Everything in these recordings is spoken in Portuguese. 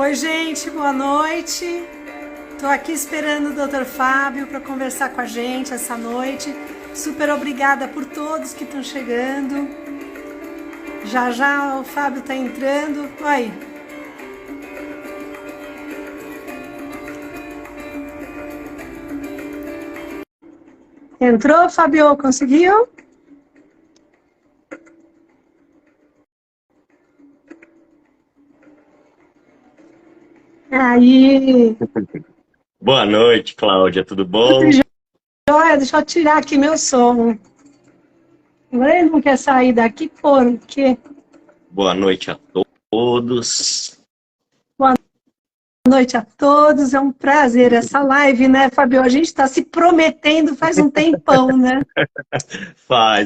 Oi, gente, boa noite. Estou aqui esperando o Dr. Fábio para conversar com a gente essa noite. Super obrigada por todos que estão chegando. Já já o Fábio está entrando. Oi. Entrou, Fábio? Conseguiu? Aí. Boa noite, Cláudia, tudo Tudo bom? jóia? Deixa eu tirar aqui meu som. Agora ele não quer sair daqui por quê? Boa noite a todos. Boa noite a todos, é um prazer essa live, né, Fabio? A gente está se prometendo faz um tempão, né?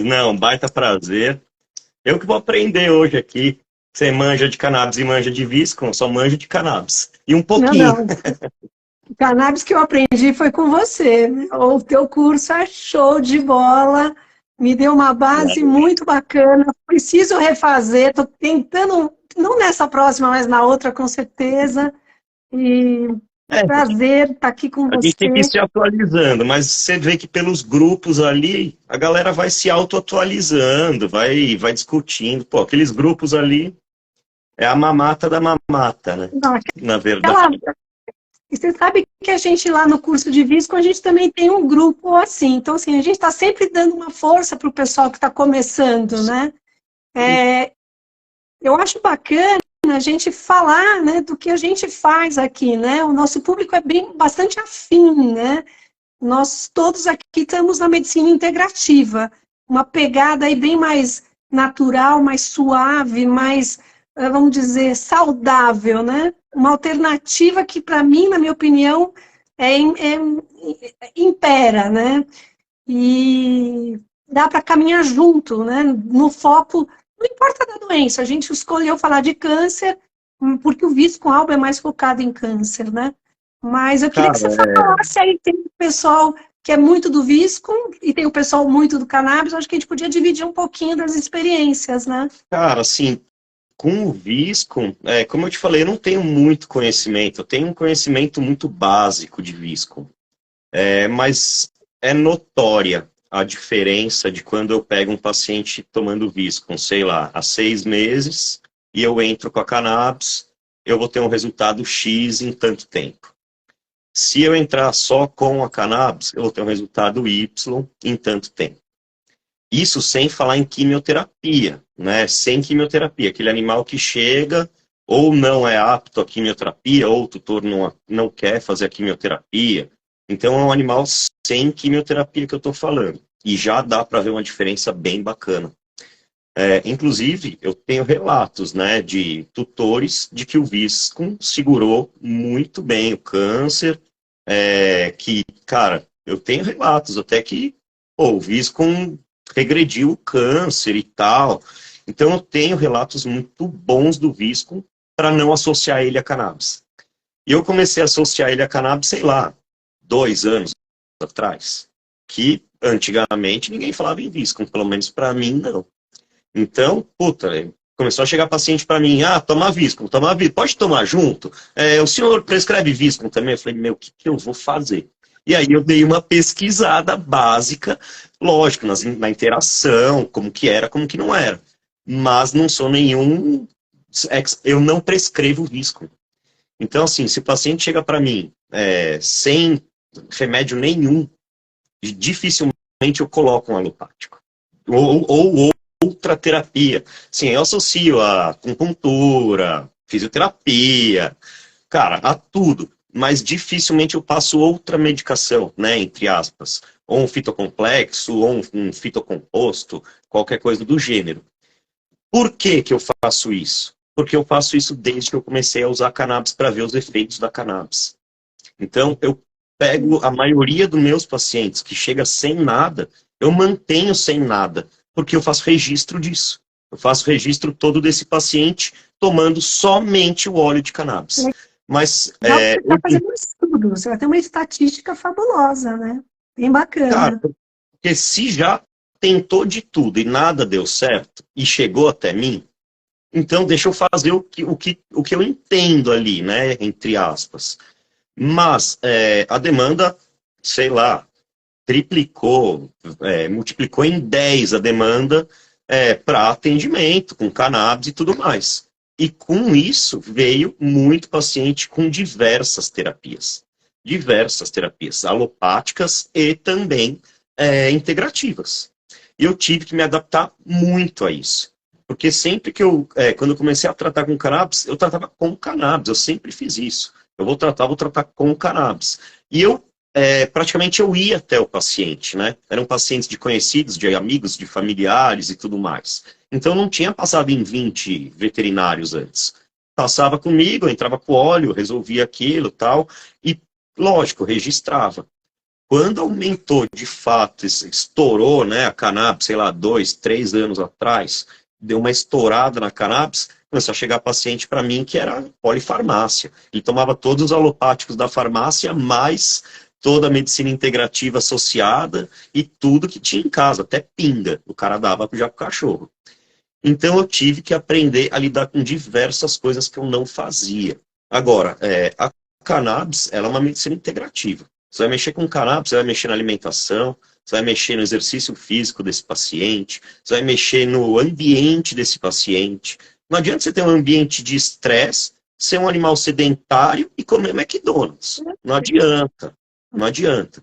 Não, baita prazer. Eu que vou aprender hoje aqui. Você manja de cannabis e manja de Viscon, só manjo de cannabis. E um Não, pouquinho. não. O cannabis que eu aprendi foi com você. O teu curso é show de bola, me deu uma base muito bacana. Preciso refazer, estou tentando, não nessa próxima, mas na outra, com certeza. E É, prazer estar aqui com a gente tem que ir você. se atualizando, mas você vê que pelos grupos ali, a galera vai se auto-atualizando, vai discutindo. Pô, aqueles grupos ali é a mamata da mamata, né? Não, Na verdade. aquela. E você sabe que a gente lá no curso de Visco, a gente também tem um grupo assim. Então, assim, a gente está sempre dando uma força para o pessoal que está começando, né? Eu acho bacana a gente falar, né, do que a gente faz aqui, né? O nosso público é bastante afim, né? Nós todos aqui estamos na medicina integrativa, uma pegada aí bem mais natural, mais suave, mais, vamos dizer, saudável, né? Uma alternativa que, para mim, na minha opinião, impera, né? E dá para caminhar junto, né? No foco, não importa da doença, a gente escolheu falar de câncer, porque o Visco Alba é mais focado em câncer, né? Mas eu queria que você Cara, falasse aí, tem o pessoal que é muito do Visco e tem o pessoal muito do cannabis, eu acho que a gente podia dividir um pouquinho das experiências, né? assim, com o Viscom, como eu te falei, eu não tenho muito conhecimento, eu tenho um conhecimento muito básico de Viscom, mas é notória a diferença de quando eu pego um paciente tomando Viscom, sei lá, há 6 meses, e eu entro com a cannabis, eu vou ter um resultado X em tanto tempo. Se eu entrar só com a cannabis, eu vou ter um resultado Y em tanto tempo. Isso sem falar em quimioterapia, né? Sem quimioterapia, aquele animal que chega ou não é apto à quimioterapia, ou o tutor não quer fazer a quimioterapia. Então é um animal sem quimioterapia que eu estou falando. E já dá para ver uma diferença bem bacana. Inclusive, eu tenho relatos, né, de tutores de que o Viscom segurou muito bem o câncer, cara, eu tenho relatos até que o Viscom regrediu o câncer e tal. Então eu tenho relatos muito bons do Viscom para não associar ele a cannabis. E eu comecei a associar ele a cannabis, sei lá, 2 anos atrás, que antigamente ninguém falava em Viscom, pelo menos para mim não. Então, começou a chegar paciente para mim, toma Viscom, pode tomar junto? O senhor prescreve Viscom também? Eu falei, meu, o que eu vou fazer? E aí eu dei uma pesquisada básica, lógico, na interação, como que era, como que não era. Mas não sou nenhum, eu não prescrevo Viscom. Então, assim, se o paciente chega para mim sem remédio nenhum, dificilmente eu coloco um alopático. Ou outra terapia. Sim, eu associo a acupuntura, fisioterapia, cara, a tudo. Mas dificilmente eu passo outra medicação, né, entre aspas. Ou um fitocomplexo, ou um fitocomposto, qualquer coisa do gênero. Por que que eu faço isso? Porque eu faço isso desde que eu comecei a usar cannabis para ver os efeitos da cannabis. Então, eu pego a maioria dos meus pacientes que chega sem nada, eu mantenho sem nada, porque eu faço registro disso. Eu faço registro todo desse paciente tomando somente o óleo de cannabis. Mas, Legal que você está fazendo um estudo, você vai ter uma estatística fabulosa, né? Bem cara, bacana. porque se já tentou de tudo e nada deu certo, e chegou até mim, Então, deixa eu fazer o que eu entendo ali, né, entre aspas. Mas a demanda, sei lá, triplicou, multiplicou em 10 a demanda para atendimento, com cannabis e tudo mais. E com isso veio muito paciente com diversas terapias alopáticas e também integrativas. E eu tive que me adaptar muito a isso. Porque sempre que quando eu comecei a tratar com cannabis, eu tratava com cannabis, eu sempre fiz isso. Eu vou tratar com cannabis. E praticamente eu ia até o paciente, né? Eram pacientes de conhecidos, de amigos, de familiares e tudo mais. Então não tinha passado em 20 veterinários antes. Passava comigo, eu entrava com óleo, resolvia aquilo tal, e lógico, registrava. Quando aumentou de fato, estourou, né, a cannabis, sei lá, 2, 3 anos atrás, deu uma estourada na cannabis, começou a chegar paciente para mim que era polifarmácia. Ele tomava todos os alopáticos da farmácia, mais toda a medicina integrativa associada e tudo que tinha em casa, até pinga, o cara dava já pro cachorro. Então eu tive que aprender a lidar com diversas coisas que eu não fazia. Agora, a cannabis, ela é uma medicina integrativa. Você vai mexer com cannabis, você vai mexer na alimentação, você vai mexer no exercício físico desse paciente, você vai mexer no ambiente desse paciente. Não adianta você ter um ambiente de estresse, ser um animal sedentário e comer McDonald's. Não adianta. Não adianta.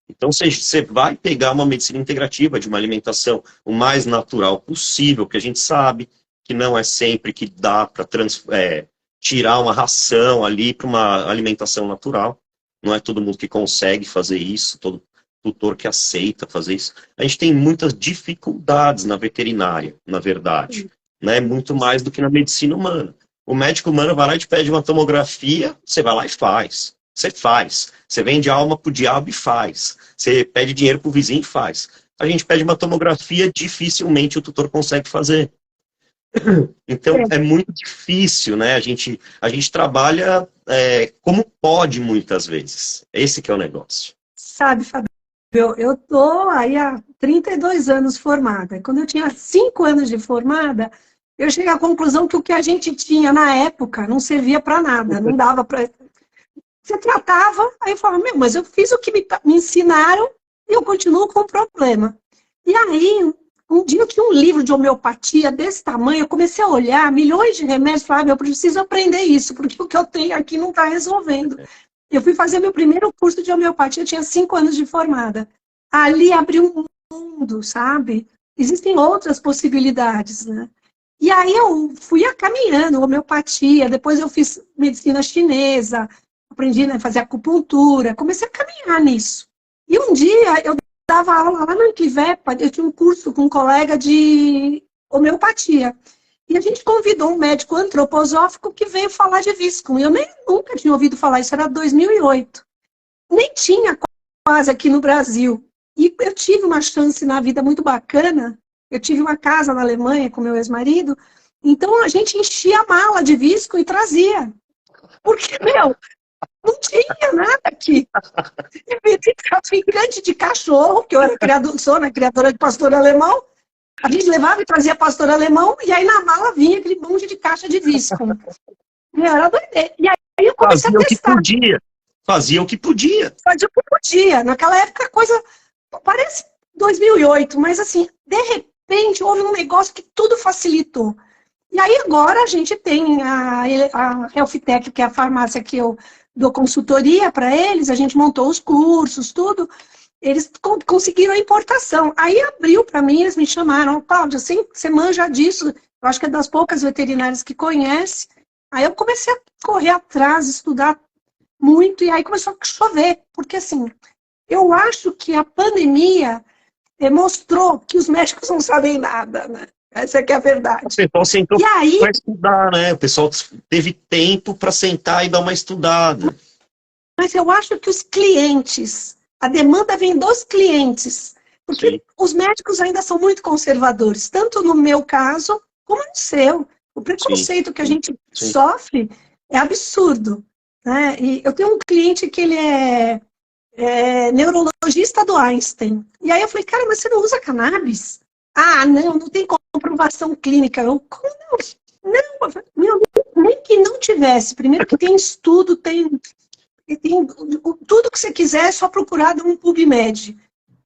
Então você vai pegar uma medicina integrativa de uma alimentação o mais natural possível, porque a gente sabe que não é sempre que dá para tirar uma ração ali para uma alimentação natural. Não é todo mundo que consegue fazer isso, todo tutor que aceita fazer isso. A gente tem muitas dificuldades na veterinária, na verdade, né? Muito mais do que na medicina humana. O médico humano vai lá e te pede uma tomografia, você vai lá e faz. Você faz. Você vende alma pro diabo e faz. Você pede dinheiro pro vizinho e faz. A gente pede uma tomografia, dificilmente o tutor consegue fazer. Então, é muito difícil, né? A gente trabalha como pode muitas vezes. Esse que é o negócio. Sabe, Fábio, eu tô aí há 32 anos formada. Quando eu tinha 5 anos de formada, eu cheguei à conclusão que o que a gente tinha na época não servia para nada, não dava para... Você tratava, aí eu falava, mas eu fiz o que me ensinaram e eu continuo com o problema. E aí, um dia eu tinha um livro de homeopatia desse tamanho, eu comecei a olhar milhões de remédios, falava, eu preciso aprender isso, porque o que eu tenho aqui não está resolvendo. Eu fui fazer meu primeiro curso de homeopatia, eu tinha 5 anos de formada. Ali abriu um mundo, sabe? Existem outras possibilidades, né? E aí eu fui caminhando, homeopatia, depois eu fiz medicina chinesa, aprendi a fazer acupuntura, comecei a caminhar nisso. E um dia eu dava aula lá na Anquivepa, eu tinha um curso com um colega de homeopatia. E a gente convidou um médico antroposófico que veio falar de Viscum. Eu nunca tinha ouvido falar, isso era 2008. Nem tinha quase aqui no Brasil. E eu tive uma chance na vida muito bacana. Eu tive uma casa na Alemanha com meu ex-marido. Então a gente enchia a mala de Viscum e trazia. Porque, não tinha nada aqui. Traficante de cachorro, que eu era criadora de pastor alemão, a gente levava e trazia pastor alemão, e aí na mala vinha aquele monte de caixa de Viscum. Era doideira. E aí eu comecei a testar. Fazia o que podia. Fazia o que podia. Naquela época a coisa parece 2008, mas assim, de repente houve um negócio que tudo facilitou. E aí agora a gente tem a Healthtech, que é a farmácia que eu dou consultoria para eles, a gente montou os cursos, tudo. Eles conseguiram a importação. Aí abriu para mim, eles me chamaram, Cláudia, você manja disso, eu acho que é das poucas veterinárias que conhece. Aí eu comecei a correr atrás, estudar muito, e aí começou a chover, porque assim, eu acho que a pandemia mostrou que os médicos não sabem nada, né? Essa que é a verdade. O pessoal sentou para estudar, né? O pessoal teve tempo para sentar e dar uma estudada. Mas eu acho que os clientes, a demanda vem dos clientes, porque Sim. Os médicos ainda são muito conservadores, tanto no meu caso como no seu. O preconceito Sim. que a gente Sim. sofre é absurdo, né? E eu tenho um cliente que ele é neurologista do Einstein. E aí eu falei, mas você não usa cannabis? Ah, não tem comprovação clínica. Como não? Meu, nem que não tivesse. Primeiro que tem estudo, tem tudo que você quiser, é só procurar um PubMed.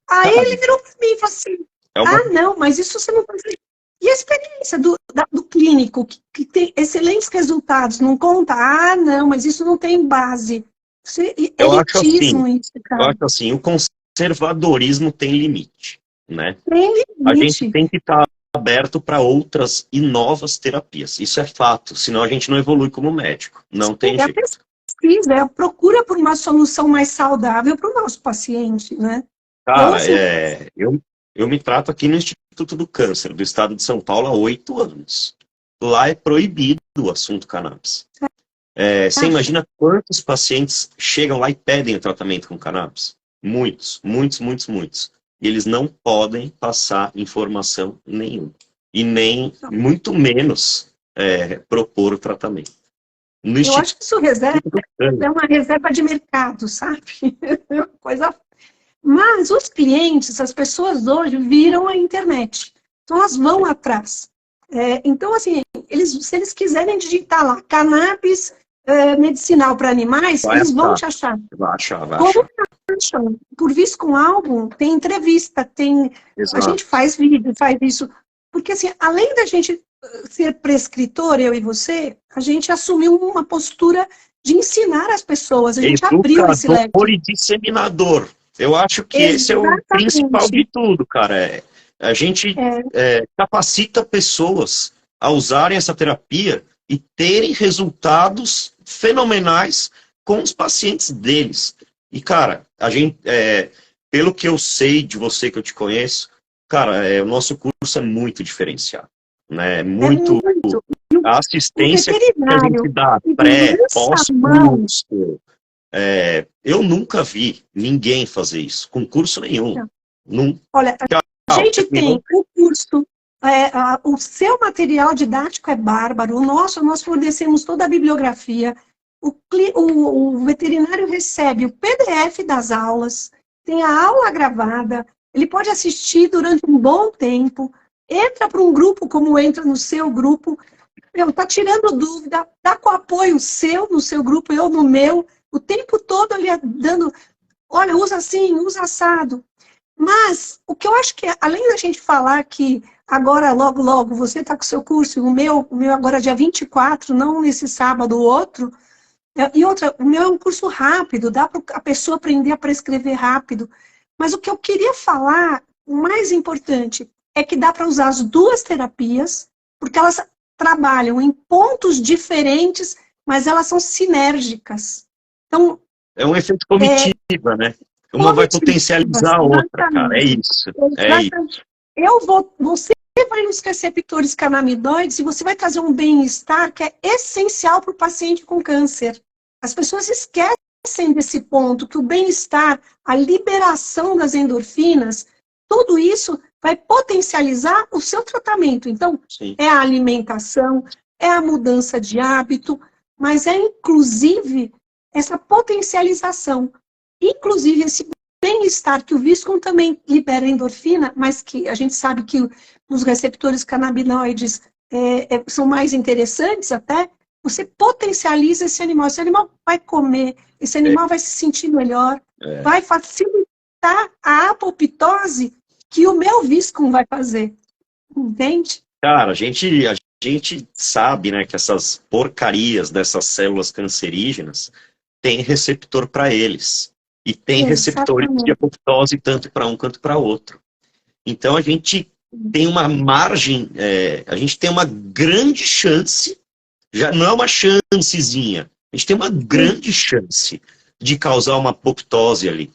Aí Cara, ele virou para mim e falou assim, é uma... não, mas isso você não pode fazer. E a experiência do clínico, que tem excelentes resultados, não conta? Não, mas isso não tem base. Isso é Eu acho assim, elitismo isso, cara. o conservadorismo tem limite, né? Tem A gente limite. tem que estar aberto para outras e novas terapias. Isso é fato, senão a gente não evolui como médico. Não tem É a jeito. pesquisa, é a procura por uma solução mais saudável para o nosso paciente, né? Então, Cara, assim, eu me trato aqui no Instituto do Câncer, do estado de São Paulo, há 8 anos. Lá é proibido o assunto cannabis. Você acha? imagina quantos pacientes chegam lá e pedem o tratamento com cannabis? Muitos, muitos, muitos, muitos. E eles não podem passar informação nenhuma. E nem, muito menos, propor o tratamento. No Eu acho que isso Instituto do Câncer, é uma reserva de mercado, sabe? Coisa. Mas os clientes, as pessoas hoje viram a internet. Então elas vão atrás. Então, assim, se eles quiserem digitar lá cannabis medicinal para animais, vai eles vão achar, te achar. vai achar, vai Como achar. acham? Por visto com álbum, tem entrevista, a gente Exato. faz vídeo, faz isso. Porque, assim, além da gente ser prescritor, eu e você, a gente assumiu uma postura de ensinar as pessoas, a gente abriu esse Educador leque. e disseminador. Eu acho que esse é o principal Exatamente. de tudo, cara. A gente capacita pessoas a usarem essa terapia e terem resultados fenomenais com os pacientes deles. E, cara, a gente, pelo que eu sei de você, que eu te conheço, cara, o nosso curso é muito diferenciado, né? É Muito muito. a O assistência que a gente veterinário dá que pré, lança a mão. pós-curso. Eu nunca vi ninguém fazer isso, com curso nenhum. Nunca. Olha, a gente tem o curso, o seu material didático é bárbaro, nós fornecemos toda a bibliografia, o veterinário recebe o PDF das aulas, tem a aula gravada, ele pode assistir durante um bom tempo, entra para um grupo como entra no seu grupo, está tirando dúvida, está com apoio seu, no seu grupo, eu no meu, o tempo todo ele dando, olha, usa assim, usa assado. Mas o que eu acho que, além da gente falar que agora, logo, logo, você está com o seu curso, o meu agora é dia 24, não nesse sábado, o outro, e outra, o meu é um curso rápido, dá para a pessoa aprender a prescrever rápido. Mas o que eu queria falar, o mais importante, é que dá para usar as duas terapias, porque elas trabalham em pontos diferentes, mas elas são sinérgicas. Então, É um efeito comitiva, né? Uma vai comitivas, potencializar a outra, cara. É exatamente. isso. É isso. Exatamente. Você vai nos receptores canamidóides e você vai trazer um bem-estar que é essencial para o paciente com câncer. As pessoas esquecem desse ponto, que o bem-estar, a liberação das endorfinas, tudo isso vai potencializar o seu tratamento. Então, Sim. é a alimentação, é a mudança de hábito, mas é inclusive essa potencialização. Inclusive esse bem-estar que o Viscom também libera endorfina, mas que a gente sabe que os receptores canabinoides são mais interessantes até, você potencializa esse animal vai comer, esse animal vai se sentir melhor, vai facilitar a apoptose que o meu Viscom vai fazer, entende? Cara, a gente sabe, né, que essas porcarias dessas células cancerígenas têm receptor para eles. E tem receptores de Exatamente. apoptose tanto para um quanto para outro. Então a gente tem uma margem, a gente tem uma grande chance, já não é uma chancezinha, a gente tem uma grande chance de causar uma apoptose ali.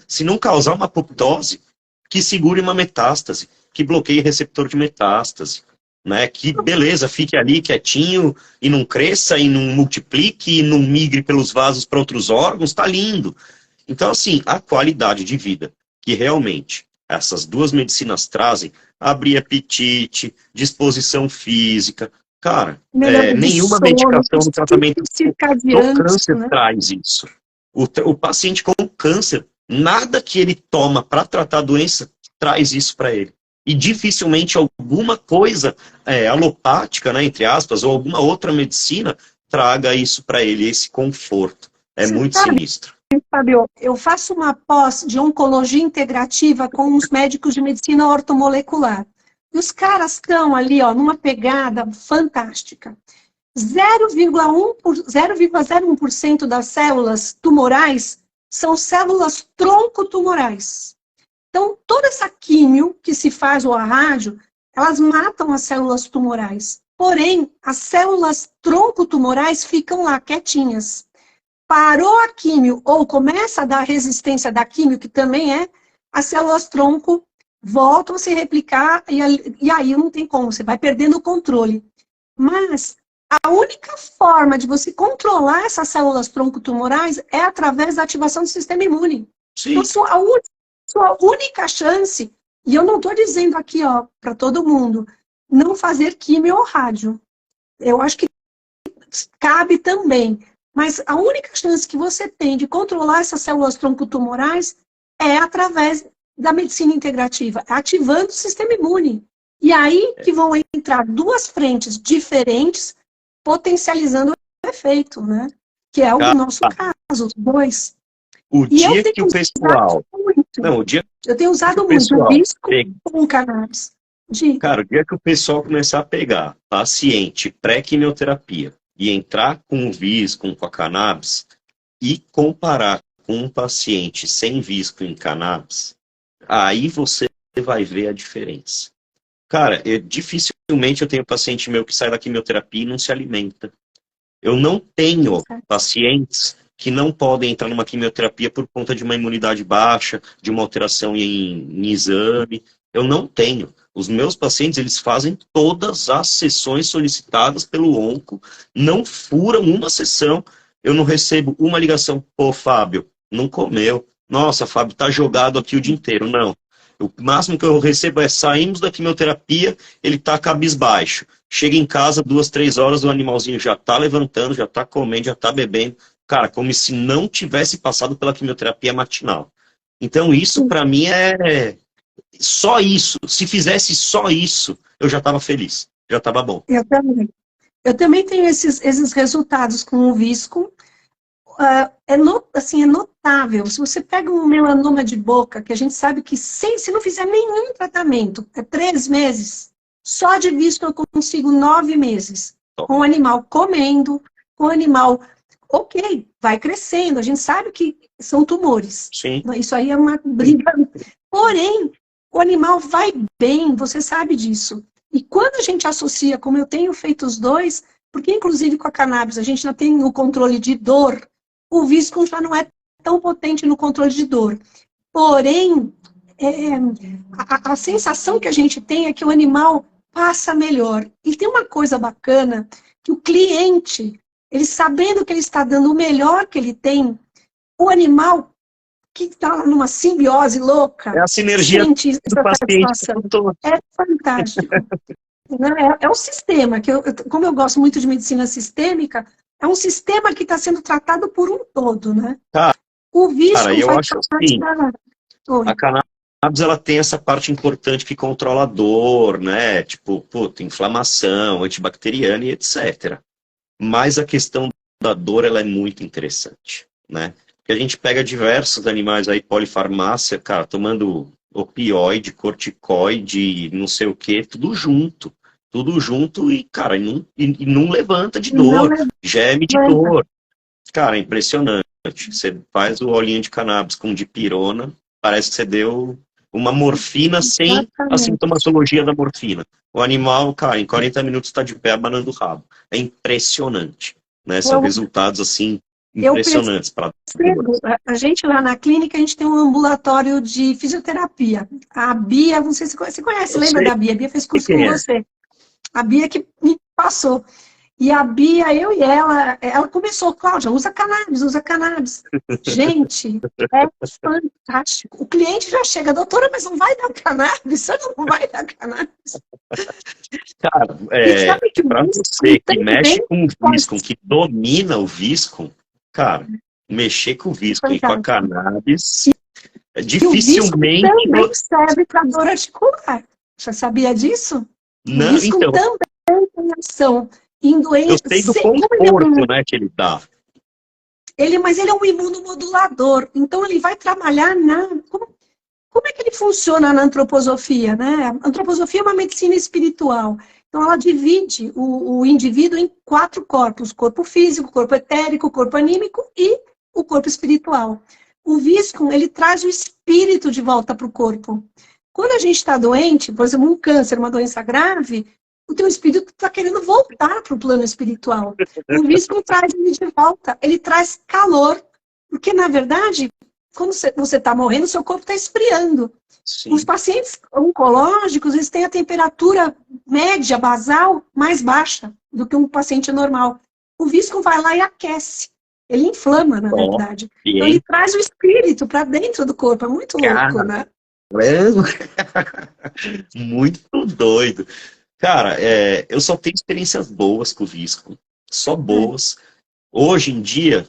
Se não causar uma apoptose, que segure uma metástase, que bloqueie receptor de metástase, né? Que beleza, fique ali quietinho e não cresça e não multiplique e não migre pelos vasos para outros órgãos, tá lindo. Então, assim, a qualidade de vida que realmente essas duas medicinas trazem, abrir apetite, disposição física, cara, Melhora de nenhuma sono, medicação no tratamento do circadianos, câncer né? traz isso. O paciente com câncer, nada que ele toma para tratar a doença traz isso para ele. E dificilmente alguma coisa alopática, né, entre aspas, ou alguma outra medicina traga isso para ele, esse conforto. É Você muito sabe, sinistro. Fábio, eu faço uma pós de oncologia integrativa com os médicos de medicina ortomolecular. E os caras estão ali, ó, numa pegada fantástica. 0,01% das células tumorais são células tronco-tumorais. Então, toda essa químio que se faz, ou a rádio, elas matam as células tumorais. Porém, as células tronco-tumorais ficam lá quietinhas. Parou a químio, ou começa a dar resistência da químio, que também as células tronco voltam a se replicar, e aí não tem como, você vai perdendo o controle. Mas a única forma de você controlar essas células tronco-tumorais é através da ativação do sistema imune. Sim. Então, sua única chance, e eu não estou dizendo aqui, ó, para todo mundo, não fazer químio ou rádio. Eu acho que cabe também. Mas a única chance que você tem de controlar essas células tronco-tumorais é através da medicina integrativa, ativando o sistema imune. E aí que vão entrar duas frentes diferentes, potencializando o efeito, né? Que é o nosso caso, os dois. O dia que o pessoal... Não, o dia eu tenho usado muito o visco com cannabis. Cara, o dia que o pessoal começar a pegar paciente pré-quimioterapia e entrar com o visco, com a cannabis, e comparar com um paciente sem visco em cannabis, aí você vai ver a diferença. Cara, dificilmente eu tenho paciente meu que sai da quimioterapia e não se alimenta. Eu não tenho pacientes que não podem entrar numa quimioterapia por conta de uma imunidade baixa, de uma alteração em exame. Eu não tenho. Os meus pacientes, eles fazem todas as sessões solicitadas pelo onco, não furam uma sessão. Eu não recebo uma ligação, pô, Fábio, não comeu. Nossa, Fábio, tá jogado aqui o dia inteiro. Não. O máximo que eu recebo é, saímos da quimioterapia, ele tá cabisbaixo. Chega em casa, 2, 3 horas, o animalzinho já tá levantando, já tá comendo, já tá bebendo. Cara, como se não tivesse passado pela quimioterapia matinal. Então, isso para mim é só isso. Se fizesse só isso, eu já estava feliz. Já estava bom. Eu também. Eu também tenho esses resultados com o visco. É notável. Se você pega um melanoma de boca, que a gente sabe que se não fizer nenhum tratamento, é 3 meses, só de visco eu consigo 9 meses. Com o animal comendo, com o animal, ok, vai crescendo. A gente sabe que são tumores. Sim. Isso aí é uma briga. Porém, o animal vai bem, você sabe disso. E quando a gente associa, como eu tenho feito os dois, porque inclusive com a cannabis a gente já tem o controle de dor, o visco já não é tão potente no controle de dor. Porém, a sensação que a gente tem é que o animal passa melhor. E tem uma coisa bacana, que o cliente, ele sabendo que ele está dando o melhor que ele tem, o animal que está numa simbiose louca, é a sinergia do paciente. É fantástico. É um sistema, como eu gosto muito de medicina sistêmica, é um sistema que está sendo tratado por um todo, né? O visco eu faz acho parte assim, a cannabis ela tem essa parte importante que controla a dor, né? Tipo, inflamação, antibacteriana e etc. Mas a questão da dor, ela é muito interessante, né? Porque a gente pega diversos animais aí, polifarmácia, cara, tomando opioide, corticoide, não sei o que, tudo junto e, cara, não levanta de dor, geme de dor. Cara, é impressionante. Você faz o olhinho de cannabis com dipirona, parece que você deu uma morfina sem a sintomatologia da morfina. O animal, cara, em 40 minutos está de pé abanando o rabo. É impressionante, né? São resultados, assim, impressionantes. A gente lá na clínica, a gente tem um ambulatório de fisioterapia. A Bia, não sei se você conhece, lembra da Bia? A Bia fez curso com você. A Bia que me passou. E a Bia, eu e ela começou, Cláudia, usa cannabis. Gente, é fantástico. O cliente já chega, doutora, mas não vai dar cannabis? Você não vai dar cannabis? Cara, pra você que mexe com o visco, que domina o visco, cara, mexer com o visco e com a cannabis, dificilmente... E o visco também serve para dor articular. Você sabia disso? O Não, visco então, também tem ação em eu doenças. sei do Como ele é conforto, né, que ele dá. mas ele é um imunomodulador, então ele vai trabalhar como é que ele funciona na antroposofia, né? A antroposofia é uma medicina espiritual. Então, ela divide o indivíduo em 4 corpos: corpo físico, corpo etérico, corpo anímico e o corpo espiritual. O Viscum, ele traz o espírito de volta para o corpo. Quando a gente está doente, por exemplo, um câncer, uma doença grave, o teu espírito está querendo voltar para o plano espiritual. O Viscum traz ele de volta, ele traz calor, porque, na verdade, quando você está morrendo, seu corpo está esfriando. Sim. Os pacientes oncológicos, eles têm a temperatura média, basal, mais baixa do que um paciente normal. O Viscum vai lá e aquece. Ele inflama, na verdade. Então, ele traz o espírito para dentro do corpo. É muito louco, né? Muito doido. Cara, eu só tenho experiências boas com o Viscum. Só boas. Hoje em dia,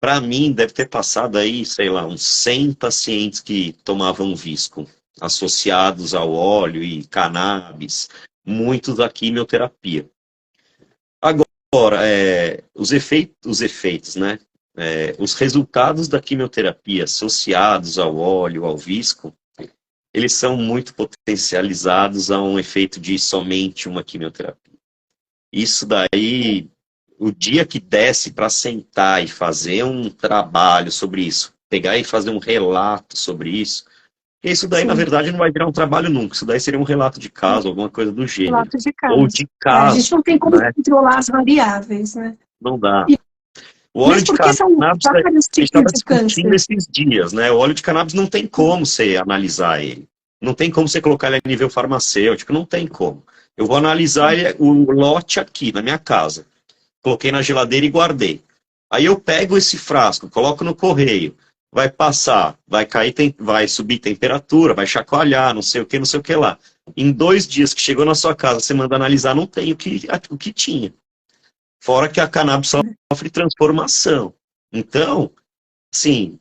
para mim, deve ter passado aí, sei lá, uns 100 pacientes que tomavam Viscum, associados ao óleo e cannabis, muitos da quimioterapia. Agora, os efeitos, né? Os resultados da quimioterapia associados ao óleo, ao Viscum, eles são muito potencializados a um efeito de somente uma quimioterapia. Isso daí, o dia que desce para sentar e fazer um trabalho sobre isso, pegar e fazer um relato sobre isso, isso daí, na verdade, não vai virar um trabalho nunca. Isso daí seria um relato de caso, alguma coisa do gênero. Relato de caso. Ou de caso. A gente não tem como né? controlar as variáveis, né? Não dá. E, O óleo mas de porque são cannabis, vários a gente estava tipos de discutindo câncer? esses dias, né? O óleo de cannabis não tem como você analisar ele. Não tem como você colocar ele a nível farmacêutico, não tem como. Eu vou analisar o lote aqui, na minha casa. Coloquei na geladeira e guardei. Aí eu pego esse frasco, coloco no correio, vai passar, vai cair, vai subir temperatura, vai chacoalhar, não sei o que lá. Em 2 dias que chegou na sua casa, você manda analisar, não tem o que tinha. Fora que a cannabis sofre transformação. Então, sim,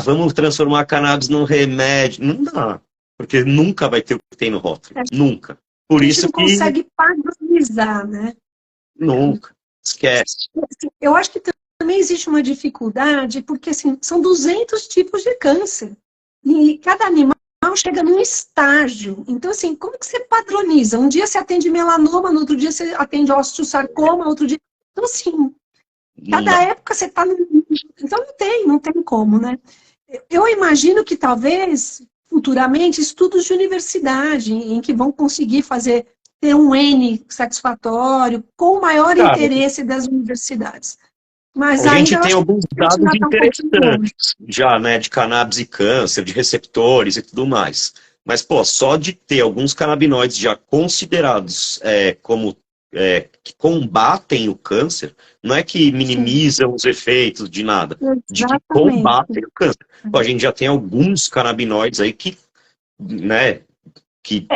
vamos transformar a cannabis num remédio. Não dá, porque nunca vai ter o que tem no rótulo. Nunca. Por A gente isso não que consegue padronizar, né? nunca. Esquece. Eu acho que também existe uma dificuldade, porque assim, são 200 tipos de câncer. E cada animal chega num estágio. Então, assim, como que você padroniza? Um dia você atende melanoma, no outro dia você atende osteosarcoma, outro dia... Então, assim, cada época você está... Então, não tem como, né? Eu imagino que talvez, futuramente, estudos de universidade, em que vão conseguir ter um N satisfatório, com o maior interesse das universidades. Mas a gente ainda tem alguns dados interessantes longe. já, né, de cannabis e câncer, de receptores e tudo mais. Mas, pô, só de ter alguns canabinoides já considerados como que combatem o câncer, não é que minimizam os efeitos de nada, de que combatem o câncer. Pô, a gente já tem alguns canabinoides aí que, né,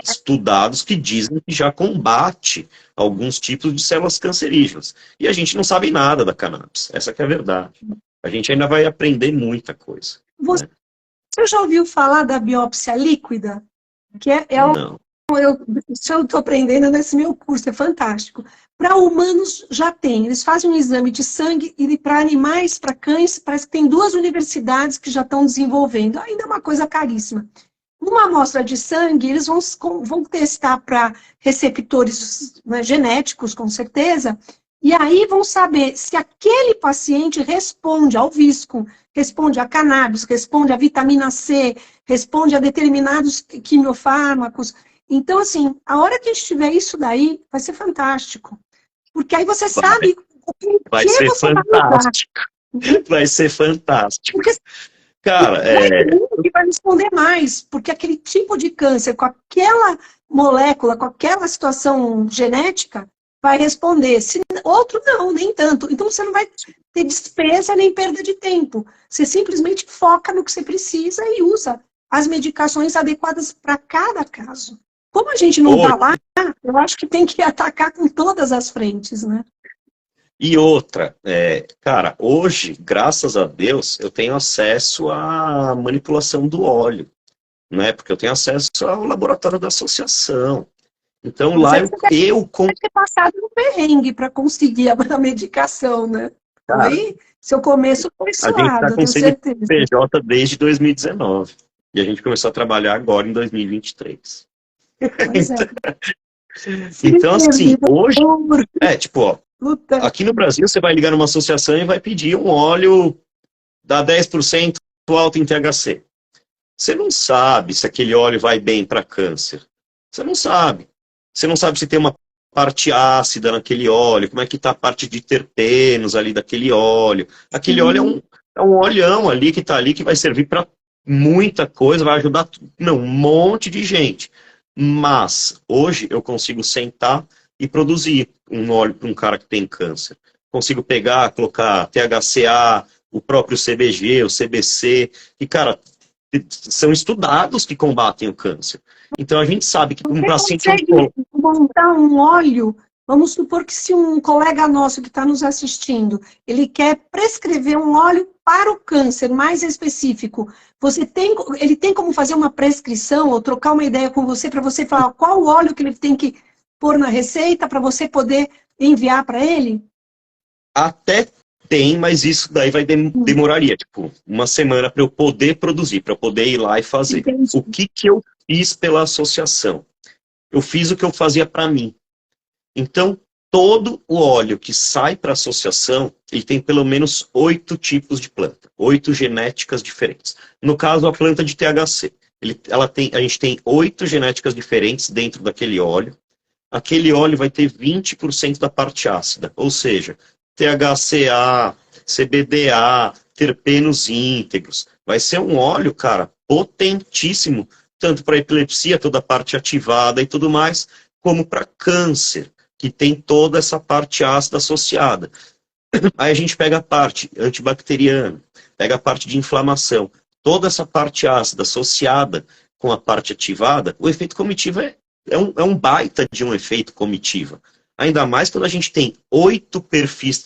estudados que dizem que já combate alguns tipos de células cancerígenas. E a gente não sabe nada da cannabis. Essa que é a verdade. A gente ainda vai aprender muita coisa. Você já ouviu falar da biópsia líquida? Que não. Eu estou aprendendo nesse meu curso, é fantástico. Para humanos já tem. Eles fazem um exame de sangue e para animais, para cães, parece que tem 2 universidades que já estão desenvolvendo. Ainda é uma coisa caríssima. Numa amostra de sangue, eles vão testar para receptores, né, genéticos, com certeza, e aí vão saber se aquele paciente responde ao Viscum, responde a cannabis, responde a vitamina C, responde a determinados quimiofármacos. Então, assim, a hora que a gente tiver isso daí, vai ser fantástico. Porque aí você sabe o que você vai usar. Vai ser fantástico. Porque cara, que vai responder mais, porque aquele tipo de câncer, com aquela molécula, com aquela situação genética, vai responder. Outro não, nem tanto. Então você não vai ter despesa nem perda de tempo. Você simplesmente foca no que você precisa e usa as medicações adequadas para cada caso. Como a gente não está lá, eu acho que tem que atacar com todas as frentes, né? E outra, cara, hoje, graças a Deus, eu tenho acesso à manipulação do óleo. né? Porque eu tenho acesso ao laboratório da associação. Então lá Você eu deve ter passado um perrengue para conseguir a medicação, né? cara, Seu começo foi a gente está suado, eu com tenho certeza. CNPJ desde 2019. E a gente começou a trabalhar agora em 2023. Pois é. Então, assim, Firme, hoje, vamos tipo, ó, lutar. aqui no Brasil você vai ligar numa associação e vai pedir um óleo da 10% alto em THC. Você não sabe se aquele óleo vai bem para câncer. Você não sabe. Você não sabe se tem uma parte ácida naquele óleo, como é que está a parte de terpenos ali daquele óleo. Aquele óleo é um olhão ali que está ali que vai servir para muita coisa, vai ajudar não, um monte de gente. Mas hoje eu consigo sentar e produzir um óleo para um cara que tem câncer. Consigo pegar, colocar THCA, o próprio CBG, o CBC, e cara, são estudados que combatem o câncer. Então a gente sabe que um Você paciente consegue montar um óleo? Vamos supor que se um colega nosso que está nos assistindo, ele quer prescrever um óleo para o câncer mais específico, ele tem como fazer uma prescrição ou trocar uma ideia com você para você falar qual óleo que ele tem que pôr na receita para você poder enviar para ele? até tem, mas isso daí vai demoraria, tipo, uma semana para eu poder produzir, para eu poder ir lá e fazer. Entendi. O que eu fiz pela associação? Eu fiz o que eu fazia para mim. Então, todo o óleo que sai para a associação, ele tem pelo menos 8 tipos de planta, 8 genéticas diferentes. No caso, a planta de THC. A gente tem 8 genéticas diferentes dentro daquele óleo. Aquele óleo vai ter 20% da parte ácida, ou seja, THCA, CBDA, terpenos íntegros. Vai ser um óleo, cara, potentíssimo, tanto para epilepsia, toda a parte ativada e tudo mais, como para câncer, que tem toda essa parte ácida associada. Aí a gente pega a parte antibacteriana, pega a parte de inflamação, toda essa parte ácida associada com a parte ativada, o efeito comitiva é um baita de um efeito comitiva. Ainda mais quando a gente tem 8 perfis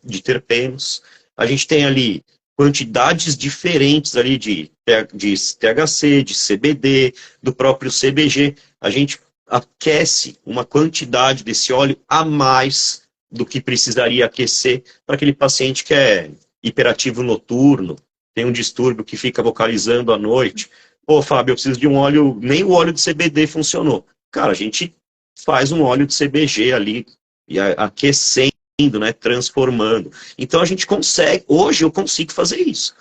de terpenos, a gente tem ali quantidades diferentes ali de THC, de CBD, do próprio CBG. A gente aquece uma quantidade desse óleo a mais do que precisaria aquecer para aquele paciente que é hiperativo noturno, tem um distúrbio que fica vocalizando à noite. Pô, Fábio, eu preciso de um óleo, nem o óleo de CBD funcionou. Cara, a gente faz um óleo de CBG ali, e aquecendo, né, transformando. Então a gente consegue, hoje eu consigo fazer isso.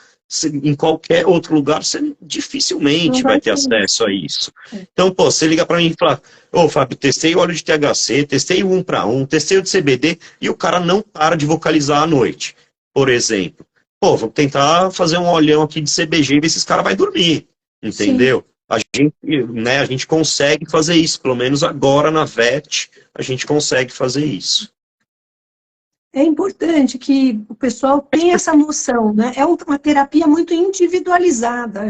Em qualquer outro lugar, você dificilmente vai ter acesso a isso. Então, pô, você liga para mim e fala, ô Fábio, testei o óleo de THC, testei o 1 para 1, testei o de CBD, e o cara não para de vocalizar à noite, por exemplo. Pô, vou tentar fazer um olhão aqui de CBG e ver se esse cara vai dormir, entendeu? Sim. A gente consegue fazer isso, pelo menos agora na VET, a gente consegue fazer isso. É importante que o pessoal tenha essa noção, né? É uma terapia muito individualizada.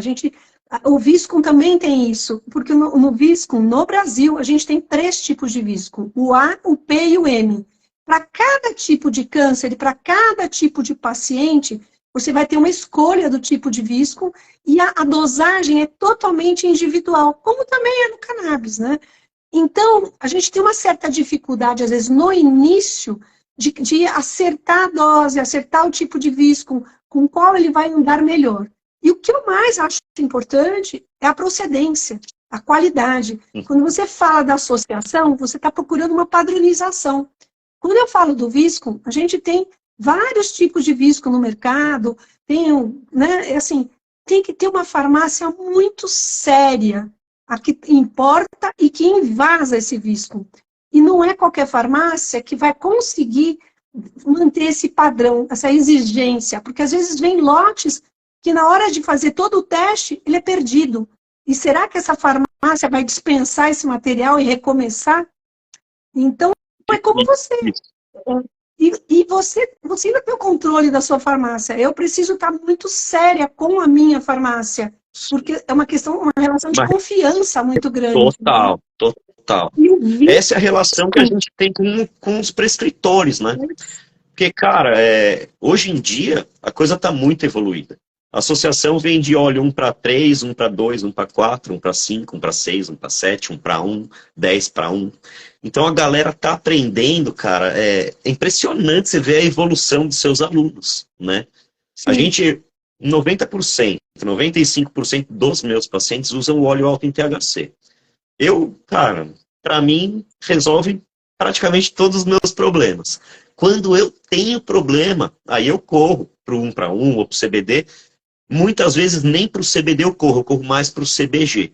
O Viscum também tem isso, porque no Viscum, no Brasil, a gente tem 3 tipos de Viscum, o A, o P e o M. Para cada tipo de câncer e para cada tipo de paciente, você vai ter uma escolha do tipo de Viscum e a dosagem é totalmente individual, como também é no cannabis, né? Então, a gente tem uma certa dificuldade, às vezes, no início, de acertar a dose, acertar o tipo de Viscum, com qual ele vai andar melhor. E o que eu mais acho importante é a procedência, a qualidade. Quando você fala da associação, você está procurando uma padronização. Quando eu falo do Viscum, a gente tem vários tipos de Viscum no mercado, né, assim, tem que ter uma farmácia muito séria, a que importa e que invasa esse Viscum. E não é qualquer farmácia que vai conseguir manter esse padrão, essa exigência, porque às vezes vem lotes que na hora de fazer todo o teste, ele é perdido. E será que essa farmácia vai dispensar esse material e recomeçar? Então, é como você. E você ainda tem o controle da sua farmácia. Eu preciso estar muito séria com a minha farmácia, porque é uma relação de confiança muito grande. Total, né? Total. Essa é a relação que a gente tem com os prescritores, né? Porque, cara, hoje em dia, a coisa está muito evoluída. A associação vende óleo 1 para 3, 1 para 2, 1 para 4, 1 para 5, 1 para 6, 1 para 7, 1 para 1, 10 para 1. Então a galera tá aprendendo, cara. É impressionante você ver a evolução dos seus alunos, né? Sim. A gente, 90%, 95% dos meus pacientes usam o óleo alto em THC. Cara, para mim, resolve praticamente todos os meus problemas. Quando eu tenho problema, aí eu corro para o 1 para 1 ou para o CBD. Muitas vezes nem para o CBD eu corro mais para o CBG.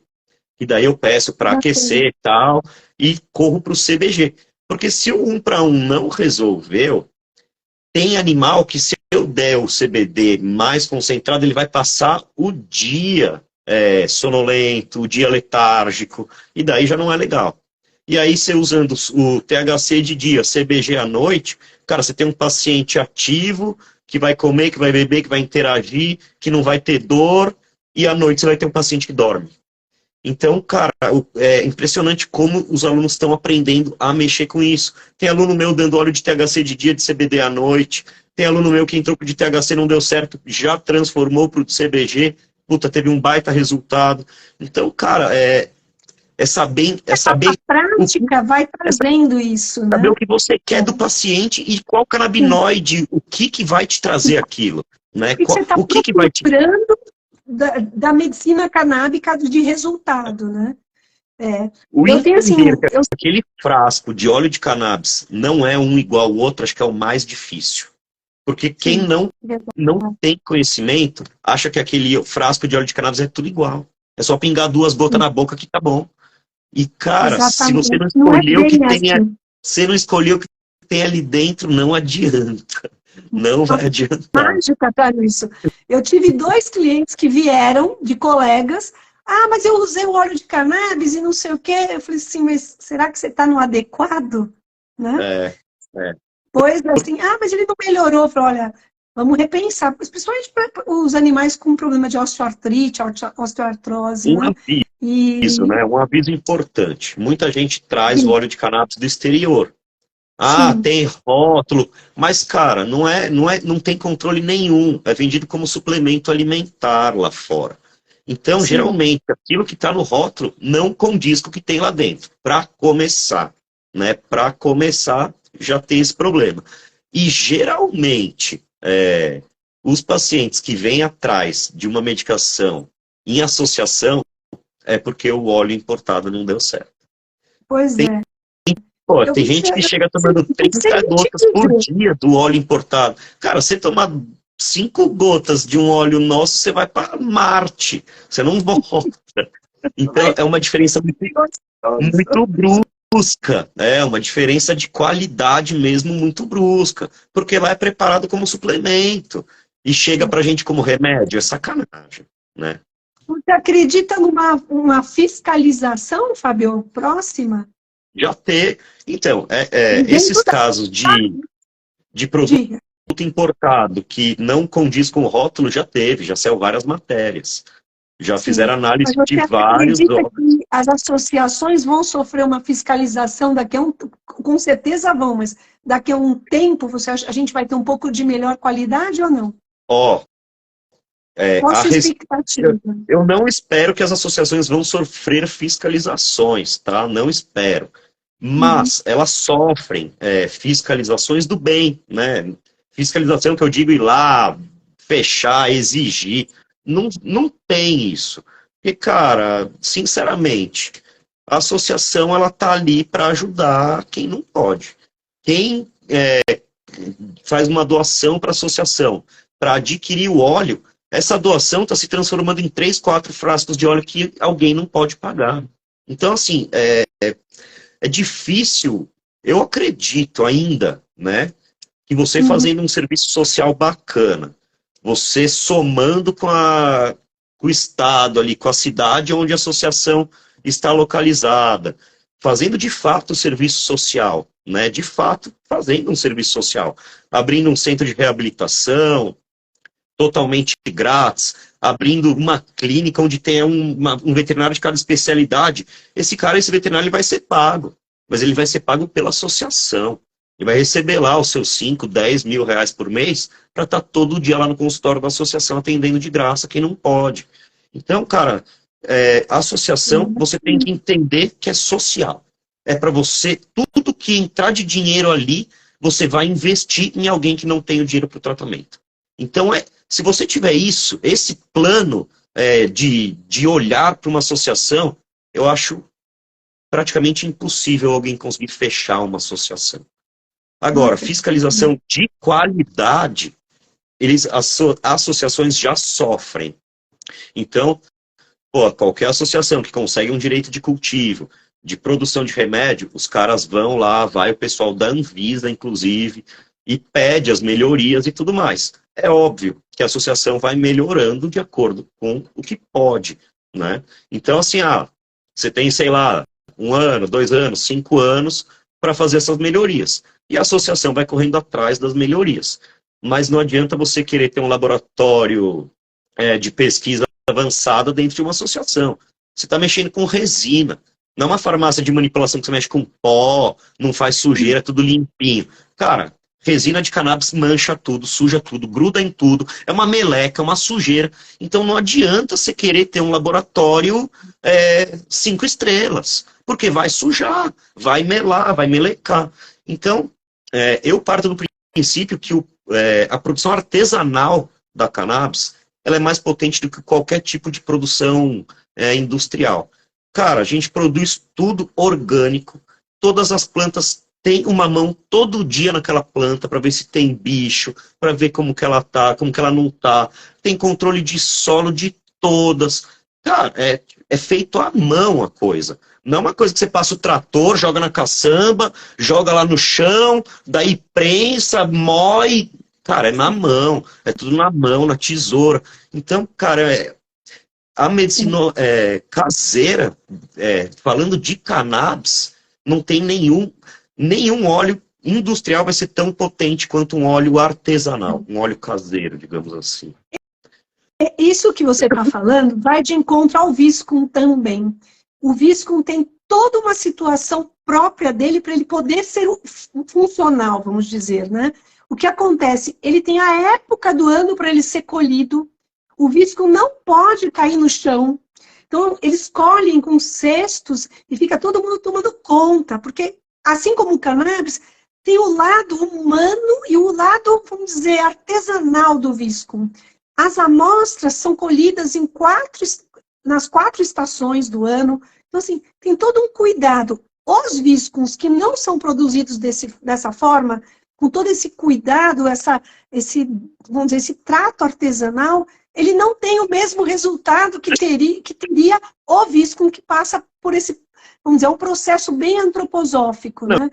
E daí eu peço para aquecer e tal, e corro para o CBG. Porque se o 1 para 1 não resolveu, tem animal que se eu der o CBD mais concentrado, ele vai passar o dia sonolento, o dia letárgico, e daí já não é legal. E aí você usando o THC de dia, CBG à noite, cara, você tem um paciente ativo, que vai comer, que vai beber, que vai interagir, que não vai ter dor, e à noite você vai ter um paciente que dorme. Então, cara, é impressionante como os alunos estão aprendendo a mexer com isso. Tem aluno meu dando óleo de THC de dia, de CBD à noite. Tem aluno meu que entrou de THC, não deu certo, já transformou para o CBG. Puta, teve um baita resultado. Então, cara, saber a prática vai trazendo isso, né? Saber o que você quer do paciente e qual canabinoide, o que vai te trazer aquilo, né? O que vai te da medicina canábica de resultado, né? Eu tenho assim, aquele frasco de óleo de cannabis não é um igual ao outro, acho que é o mais difícil. Porque quem não tem conhecimento acha que aquele frasco de óleo de cannabis é tudo igual. É só pingar 2 gotas na boca que tá bom. E, cara, exatamente. Se você não escolheu o que tem, você não escolheu o que tem ali dentro, não adianta. Não vai adiantar. Mágica para isso. Eu tive 2 clientes que vieram de colegas. Ah, mas eu usei o óleo de cannabis e não sei o quê. Eu falei assim, mas será que você está no adequado? Né? Pois assim, mas ele não melhorou. Eu falei, olha, vamos repensar. Principalmente para os animais com problema de osteoartrite, osteoartrose. Um aviso importante. Muita gente traz o óleo de cannabis do exterior. Tem rótulo, mas, cara, não tem controle nenhum. É vendido como suplemento alimentar lá fora. Então, geralmente, aquilo que está no rótulo não condiz com o que tem lá dentro. Para começar, né? Para começar, já tem esse problema. E, geralmente, os pacientes que vêm atrás de uma medicação em associação é porque o óleo importado não deu certo. Pois é. Tem gente que chega tomando 30 gotas por dia do óleo importado. Cara, você tomar 5 gotas de um óleo nosso, você vai para Marte. Você não volta. Então, é uma diferença muito brusca. É uma diferença de qualidade mesmo muito brusca. Porque lá é preparado como suplemento. E chega pra gente como remédio. É sacanagem, né? Você acredita numa fiscalização, Fábio, próxima? Já ter. Então, esses casos de produto importado que não condiz com o rótulo já saiu várias matérias. Já fizeram análise de vários. Que as associações vão sofrer uma fiscalização daqui a com certeza vão, mas daqui a um tempo a gente vai ter um pouco de melhor qualidade ou não? Eu não espero que as associações vão sofrer fiscalizações, tá? Não espero. Mas elas sofrem fiscalizações do bem, né? Fiscalização que eu digo ir lá, fechar, exigir. Não tem isso. Porque, cara, sinceramente, a associação ela tá ali para ajudar quem não pode. Quem faz uma doação para a associação para adquirir o óleo, essa doação está se transformando em 3, 4 frascos de óleo que alguém não pode pagar. Então, assim, é difícil, eu acredito ainda, né, que você fazendo um serviço social bacana, você somando com o Estado ali, com a cidade onde a associação está localizada, fazendo de fato o serviço social, né, de fato fazendo um serviço social, abrindo um centro de reabilitação, totalmente grátis, abrindo uma clínica onde tem um veterinário de cada especialidade, esse veterinário ele vai ser pago, mas ele vai ser pago pela associação. E vai receber lá os seus 5, 10 mil reais por mês para estar todo dia lá no consultório da associação atendendo de graça quem não pode. Então, cara, a associação você tem que entender que é social. É para você, tudo que entrar de dinheiro ali, você vai investir em alguém que não tem o dinheiro para o tratamento. Então, se você tiver isso, esse plano de olhar para uma associação, eu acho praticamente impossível alguém conseguir fechar uma associação. Agora, fiscalização de qualidade, as associações já sofrem. Então, qualquer associação que consegue um direito de cultivo, de produção de remédio, os caras vão lá, vai o pessoal da Anvisa, inclusive, e pede as melhorias e tudo mais. É óbvio que a associação vai melhorando de acordo com o que pode, né? Então, assim, você tem, sei lá, 1 ano, 2 anos, 5 anos para fazer essas melhorias. E a associação vai correndo atrás das melhorias. Mas não adianta você querer ter um laboratório de pesquisa avançada dentro de uma associação. Você está mexendo com resina. Não é uma farmácia de manipulação que você mexe com pó, não faz sujeira, é tudo limpinho. Cara, resina de cannabis mancha tudo, suja tudo, gruda em tudo. É uma meleca, é uma sujeira. Então não adianta você querer ter um laboratório 5 estrelas. Porque vai sujar, vai melar, vai melecar. Então, eu parto do princípio que a produção artesanal da cannabis ela é mais potente do que qualquer tipo de produção industrial. Cara, a gente produz tudo orgânico, todas as plantas têm uma mão todo dia naquela planta para ver se tem bicho, para ver como que ela tá, como que ela não tá. Tem controle de solo de todas. Cara, é feito à mão a coisa. Não é uma coisa que você passa o trator, joga na caçamba, joga lá no chão, daí prensa, moe. Cara, é na mão, é tudo na mão, na tesoura. Então, cara, a medicina caseira, falando de cannabis, não tem nenhum óleo industrial vai ser tão potente quanto um óleo artesanal, um óleo caseiro, digamos assim. Isso que você está falando vai de encontro ao Viscum também. O Viscum tem toda uma situação própria dele para ele poder ser funcional, vamos dizer, né? O que acontece? Ele tem a época do ano para ele ser colhido. O Viscum não pode cair no chão. Então, eles colhem com cestos e fica todo mundo tomando conta, porque, assim como o cannabis, tem o lado humano e o lado, vamos dizer, artesanal do Viscum. As amostras são colhidas nas 4 estações do ano. Então, assim, tem todo um cuidado. Os Viscums que não são produzidos dessa forma, com todo esse cuidado, vamos dizer, esse trato artesanal, ele não tem o mesmo resultado que teria o Viscum que passa por esse, vamos dizer, um processo bem antroposófico, não. Né?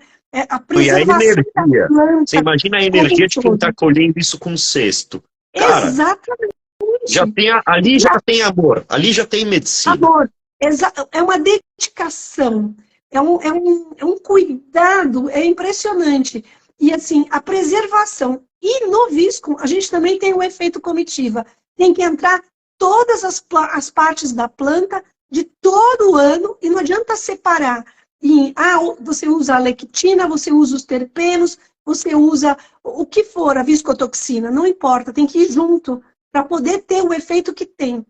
A preservação e a energia. da planta, você imagina a energia de quem está colhendo isso com cesto. Cara, exatamente. Ali já tem amor, ali já tem medicina. Amor, é uma dedicação, é um cuidado, é impressionante. E assim, a preservação. E no Viscum, a gente também tem o efeito comitiva. Tem que entrar todas as partes da planta de todo o ano e não adianta separar. Você usa a lectina, você usa os terpenos, você usa o que for, a viscotoxina, não importa, tem que ir junto para poder ter o efeito que tem.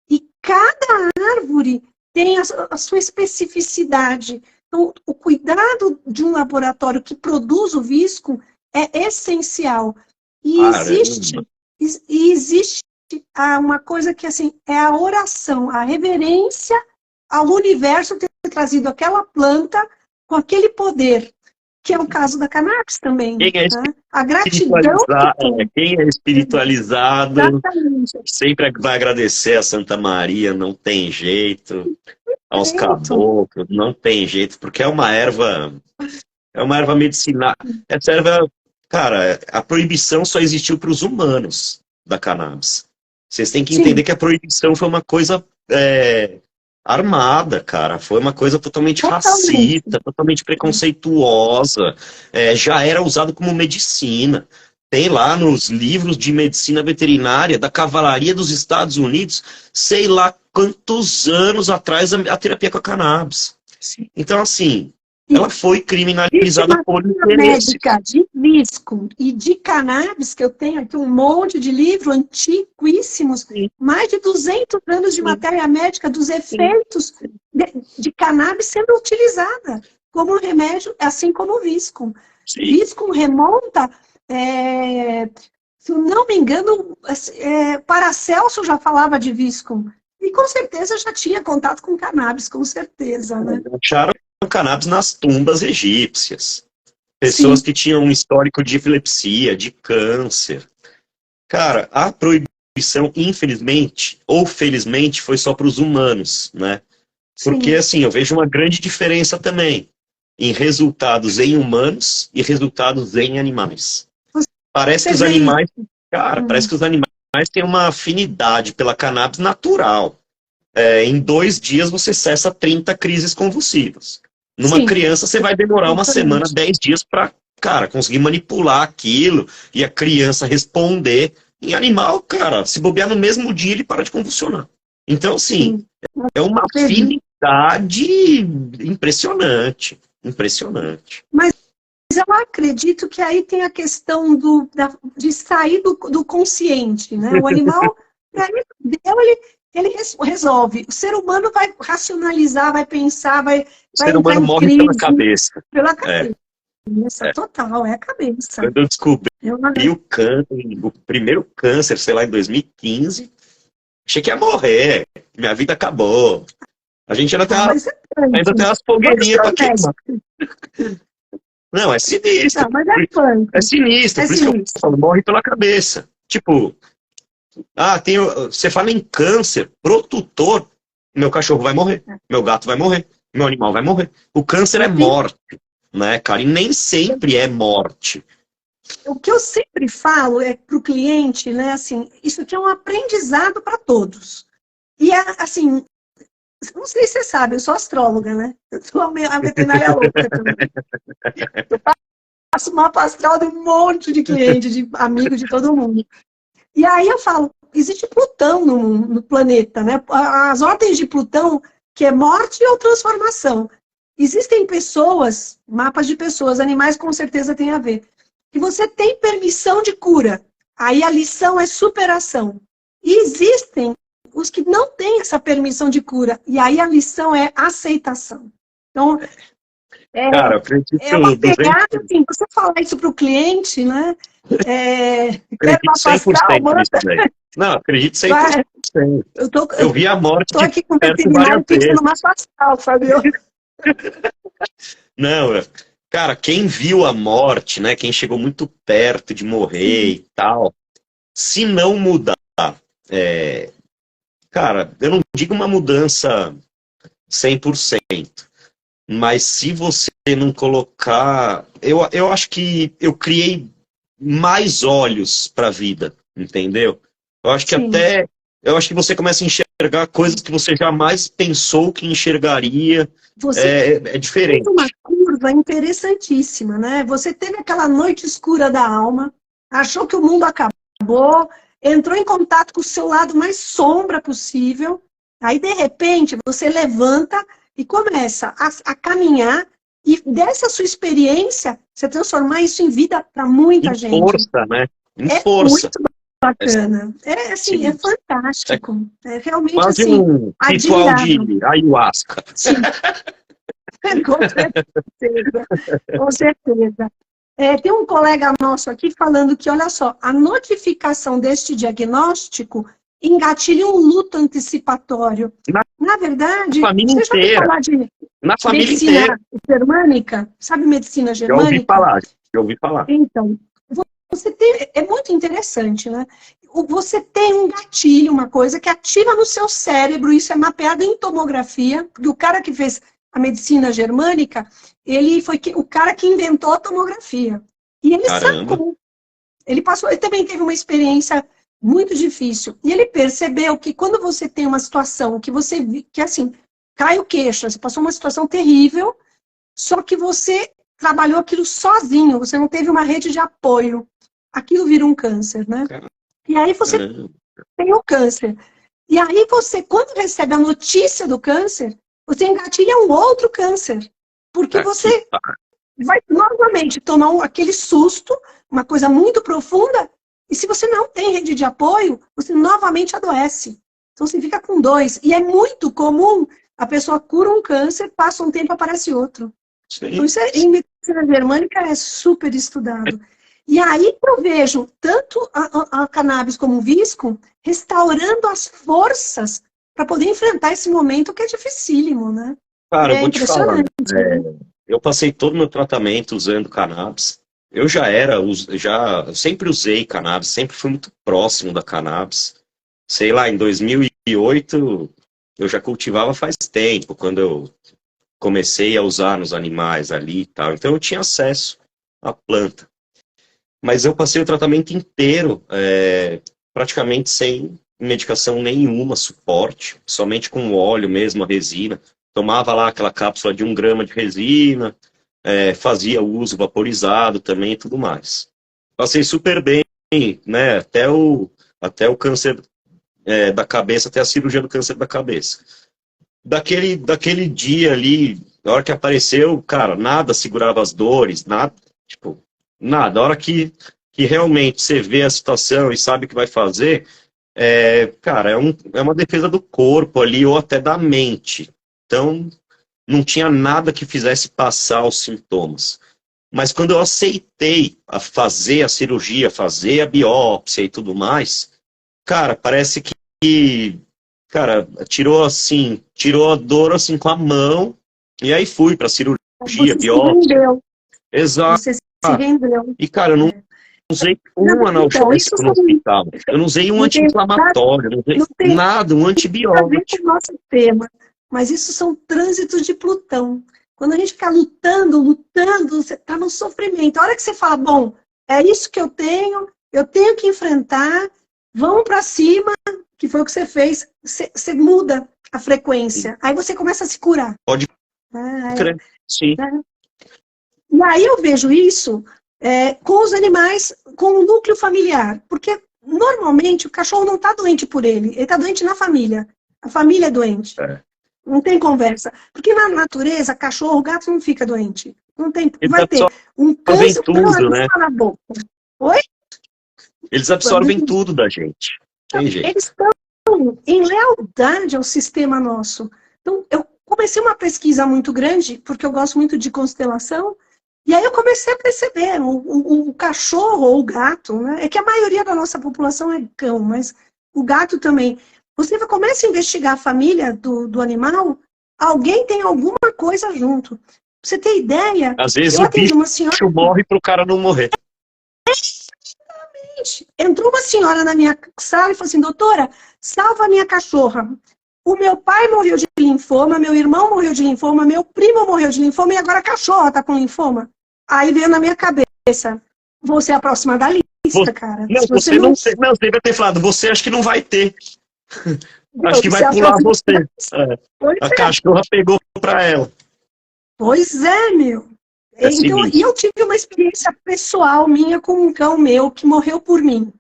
E cada árvore tem a sua especificidade. Então, o cuidado de um laboratório que produz o Viscum é essencial. E existe uma coisa que assim, é a oração, a reverência ao universo ter trazido aquela planta com aquele poder, que é o caso da cannabis também. Né? A gratidão. Quem é espiritualizado exatamente. Sempre vai agradecer a Santa Maria, não tem jeito. Aos caboclos, não tem jeito, porque é uma erva medicinal. Essa erva, cara, a proibição só existiu para os humanos da cannabis. Vocês têm que entender que a proibição foi uma coisa armada, cara. Foi uma coisa totalmente racista, totalmente preconceituosa. Já era usado como medicina. Tem lá nos livros de medicina veterinária da Cavalaria dos Estados Unidos, sei lá quantos anos atrás a terapia com a cannabis. Sim. Então, assim, ela foi criminalizada por interesse. Médica de visco e de cannabis, que eu tenho aqui um monte de livro antiquíssimos, mais de 200 anos de matéria médica dos efeitos de cannabis sendo utilizada como remédio, assim como o visco. Visco remonta, se eu não me engano, Paracelso já falava de visco. E com certeza já tinha contato com cannabis, com certeza, né? Acharam cannabis nas tumbas egípcias. Pessoas que tinham um histórico de epilepsia, de câncer. Cara, a proibição, infelizmente, ou felizmente, foi só para os humanos, né? Porque, assim, eu vejo uma grande diferença também em resultados em humanos e resultados em animais. Parece que os animais, parece que os animais têm uma afinidade pela cannabis natural. Em 2 dias você cessa 30 crises convulsivas. Numa criança você vai demorar uma semana, 10 dias para, cara, conseguir manipular aquilo e a criança responder. Em animal, cara, se bobear no mesmo dia ele para de convulsionar. Então, assim, é uma afinidade impressionante. Impressionante. Mas eu acredito que aí tem a questão de sair do consciente, né? O animal, ele resolve. O ser humano vai racionalizar, vai pensar, vai o ser humano morre pela cabeça. Pela cabeça. Total, é a cabeça. Quando eu descobri o primeiro câncer, sei lá, em 2015, achei que ia morrer. Minha vida acabou. A gente ainda tem umas fogueirinhas pra queimar. Não, é sinistro. Não, mas é sinistro. Por isso que eu falo, morre pela cabeça. Tipo, você fala em câncer, pro tutor, meu cachorro vai morrer, meu gato vai morrer, meu animal vai morrer. O câncer é morte, né, cara? E nem sempre é morte. O que eu sempre falo pro cliente, né, assim, isso aqui é um aprendizado para todos. E, assim, não sei se você sabe, eu sou astróloga, né? Eu sou a veterinária louca também. Eu faço mapa astral de um monte de cliente, de amigo de todo mundo. E aí eu falo, existe Plutão no planeta, né? As ordens de Plutão, que é morte ou transformação. Existem pessoas, mapas de pessoas, animais com certeza tem a ver, que você tem permissão de cura. Aí a lição é superação. E existem os que não têm essa permissão de cura. E aí a lição é aceitação. Então, cara, é uma pegada, assim, você falar isso para o cliente, né? Acredito 100% nisso daí. Não, acredito 100%. Eu vi a morte de aqui com perto várias vezes. No mapa astral, Fabio. Não, cara, quem viu a morte, né? Quem chegou muito perto de morrer e tal, se não mudar, cara, eu não digo uma mudança 100%, mas se você não colocar... Eu acho que eu criei mais olhos para a vida, entendeu? Eu acho que eu acho que você começa a enxergar coisas que você jamais pensou que enxergaria. É diferente. Uma curva interessantíssima, né? Você teve aquela noite escura da alma, achou que o mundo acabou, entrou em contato com o seu lado mais sombra possível, aí de repente você levanta e começa a caminhar e dessa sua experiência você transformar isso em vida para muita gente. Força, né? Em força. Muito bacana. Assim, é fantástico. É realmente quase assim, um ritual de ayahuasca. Sim. Com certeza. Com certeza. Tem um colega nosso aqui falando que, olha só, a notificação deste diagnóstico engatilha um luto antecipatório. Na verdade, família você já ouviu falar de medicina germânica? Sabe medicina germânica? Já ouvi falar. Então, é muito interessante, né? Você tem um gatilho, uma coisa que ativa no seu cérebro, isso é mapeado em tomografia, porque o cara que fez a medicina germânica, ele foi o cara que inventou a tomografia. E ele sacou. Ele também teve uma experiência muito difícil. E ele percebeu que quando você tem uma situação que assim, cai o queixo, você passou uma situação terrível, só que você trabalhou aquilo sozinho, você não teve uma rede de apoio. Aquilo vira um câncer, né? E aí você tem o câncer. E aí você, quando recebe a notícia do câncer, você engatilha um outro câncer. Porque você vai novamente tomar aquele susto, uma coisa muito profunda, e se você não tem rede de apoio, você novamente adoece. Então você fica com 2. E é muito comum a pessoa cura um câncer, passa um tempo, aparece outro. Sim. Então isso em medicina germânica é super estudado. E aí eu vejo tanto a cannabis como o visco restaurando as forças para poder enfrentar esse momento que é dificílimo, né? Cara, eu vou te falar, eu passei todo o meu tratamento usando cannabis. Eu eu sempre usei cannabis, sempre fui muito próximo da cannabis. Sei lá, em 2008 eu já cultivava faz tempo, quando eu comecei a usar nos animais ali e tal. Então eu tinha acesso à planta. Mas eu passei o tratamento inteiro, praticamente sem medicação nenhuma, suporte, somente com óleo mesmo, a resina. Tomava lá aquela cápsula de 1 grama de resina, fazia uso vaporizado também e tudo mais. Passei super bem, né, até o câncer da cabeça, até a cirurgia do câncer da cabeça. Daquele dia ali, na hora que apareceu, cara, nada segurava as dores, nada, tipo, nada. A hora que realmente você vê a situação e sabe o que vai fazer, cara, é uma defesa do corpo ali, ou até da mente. Então, não tinha nada que fizesse passar os sintomas. Mas quando eu aceitei a fazer a cirurgia, fazer a biópsia e tudo mais, cara, parece que cara, tirou a dor assim com a mão, e aí fui pra cirurgia, biópsia. Exato. Você se rendeu. E, cara, eu não usei um analgésico no hospital. Eu não usei um anti-inflamatório, não usei nada, um antibiótico. Não tem nosso tema, mas isso são trânsitos de Plutão. Quando a gente fica lutando, você está no sofrimento. A hora que você fala, bom, é isso que eu tenho que enfrentar, vamos para cima, que foi o que você fez, você muda a frequência. Aí você começa a se curar. Pode crer, sim. E aí eu vejo isso com os animais, com o núcleo familiar. Porque normalmente o cachorro não está doente por ele está doente na família. A família é doente. Não tem conversa. Porque na natureza, cachorro, gato não fica doente. Não tem. Vai ter um câncer na boca. Oi? Eles absorvem tudo da gente. Tem jeito. Eles estão em lealdade ao sistema nosso. Então, eu comecei uma pesquisa muito grande, porque eu gosto muito de constelação, e aí eu comecei a perceber, o cachorro ou o gato, né? É que a maioria da nossa população é cão, mas o gato também. Você começa a investigar a família do animal, alguém tem alguma coisa junto. Pra você ter ideia, às vezes o bicho morre para o cara não morrer. Exatamente. Entrou uma senhora na minha sala e falou assim, doutora, salva a minha cachorra. O meu pai morreu de linfoma, meu irmão morreu de linfoma, meu primo morreu de linfoma e agora a cachorra tá com linfoma. Aí veio na minha cabeça, você é a próxima da lista, cara. Não, você não deve ter falado, você acha que não vai ter. Acho que vai pular você. A cachorra pegou pra ela. Pois é, meu. Então, e eu tive uma experiência pessoal minha com um cão meu que morreu por mim.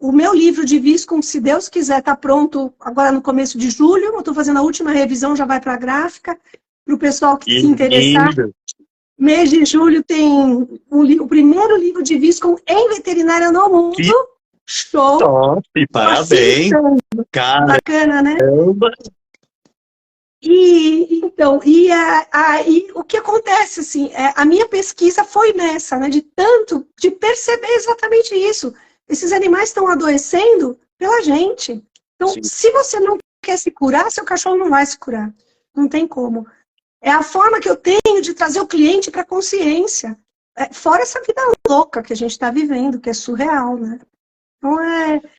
O meu livro de Viscum, se Deus quiser, está pronto agora no começo de julho. Eu estou fazendo a última revisão, já vai para a gráfica. Para o pessoal que se interessar. Mês de julho tem o primeiro livro de Viscum em veterinária no mundo. Show! Top, parabéns! Cara, bacana, né? Caramba. E o que acontece, assim, a minha pesquisa foi nessa, né? De perceber exatamente isso. Esses animais estão adoecendo pela gente. Então, se você não quer se curar, seu cachorro não vai se curar. Não tem como. É a forma que eu tenho de trazer o cliente para a consciência. Fora essa vida louca que a gente está vivendo, que é surreal, né?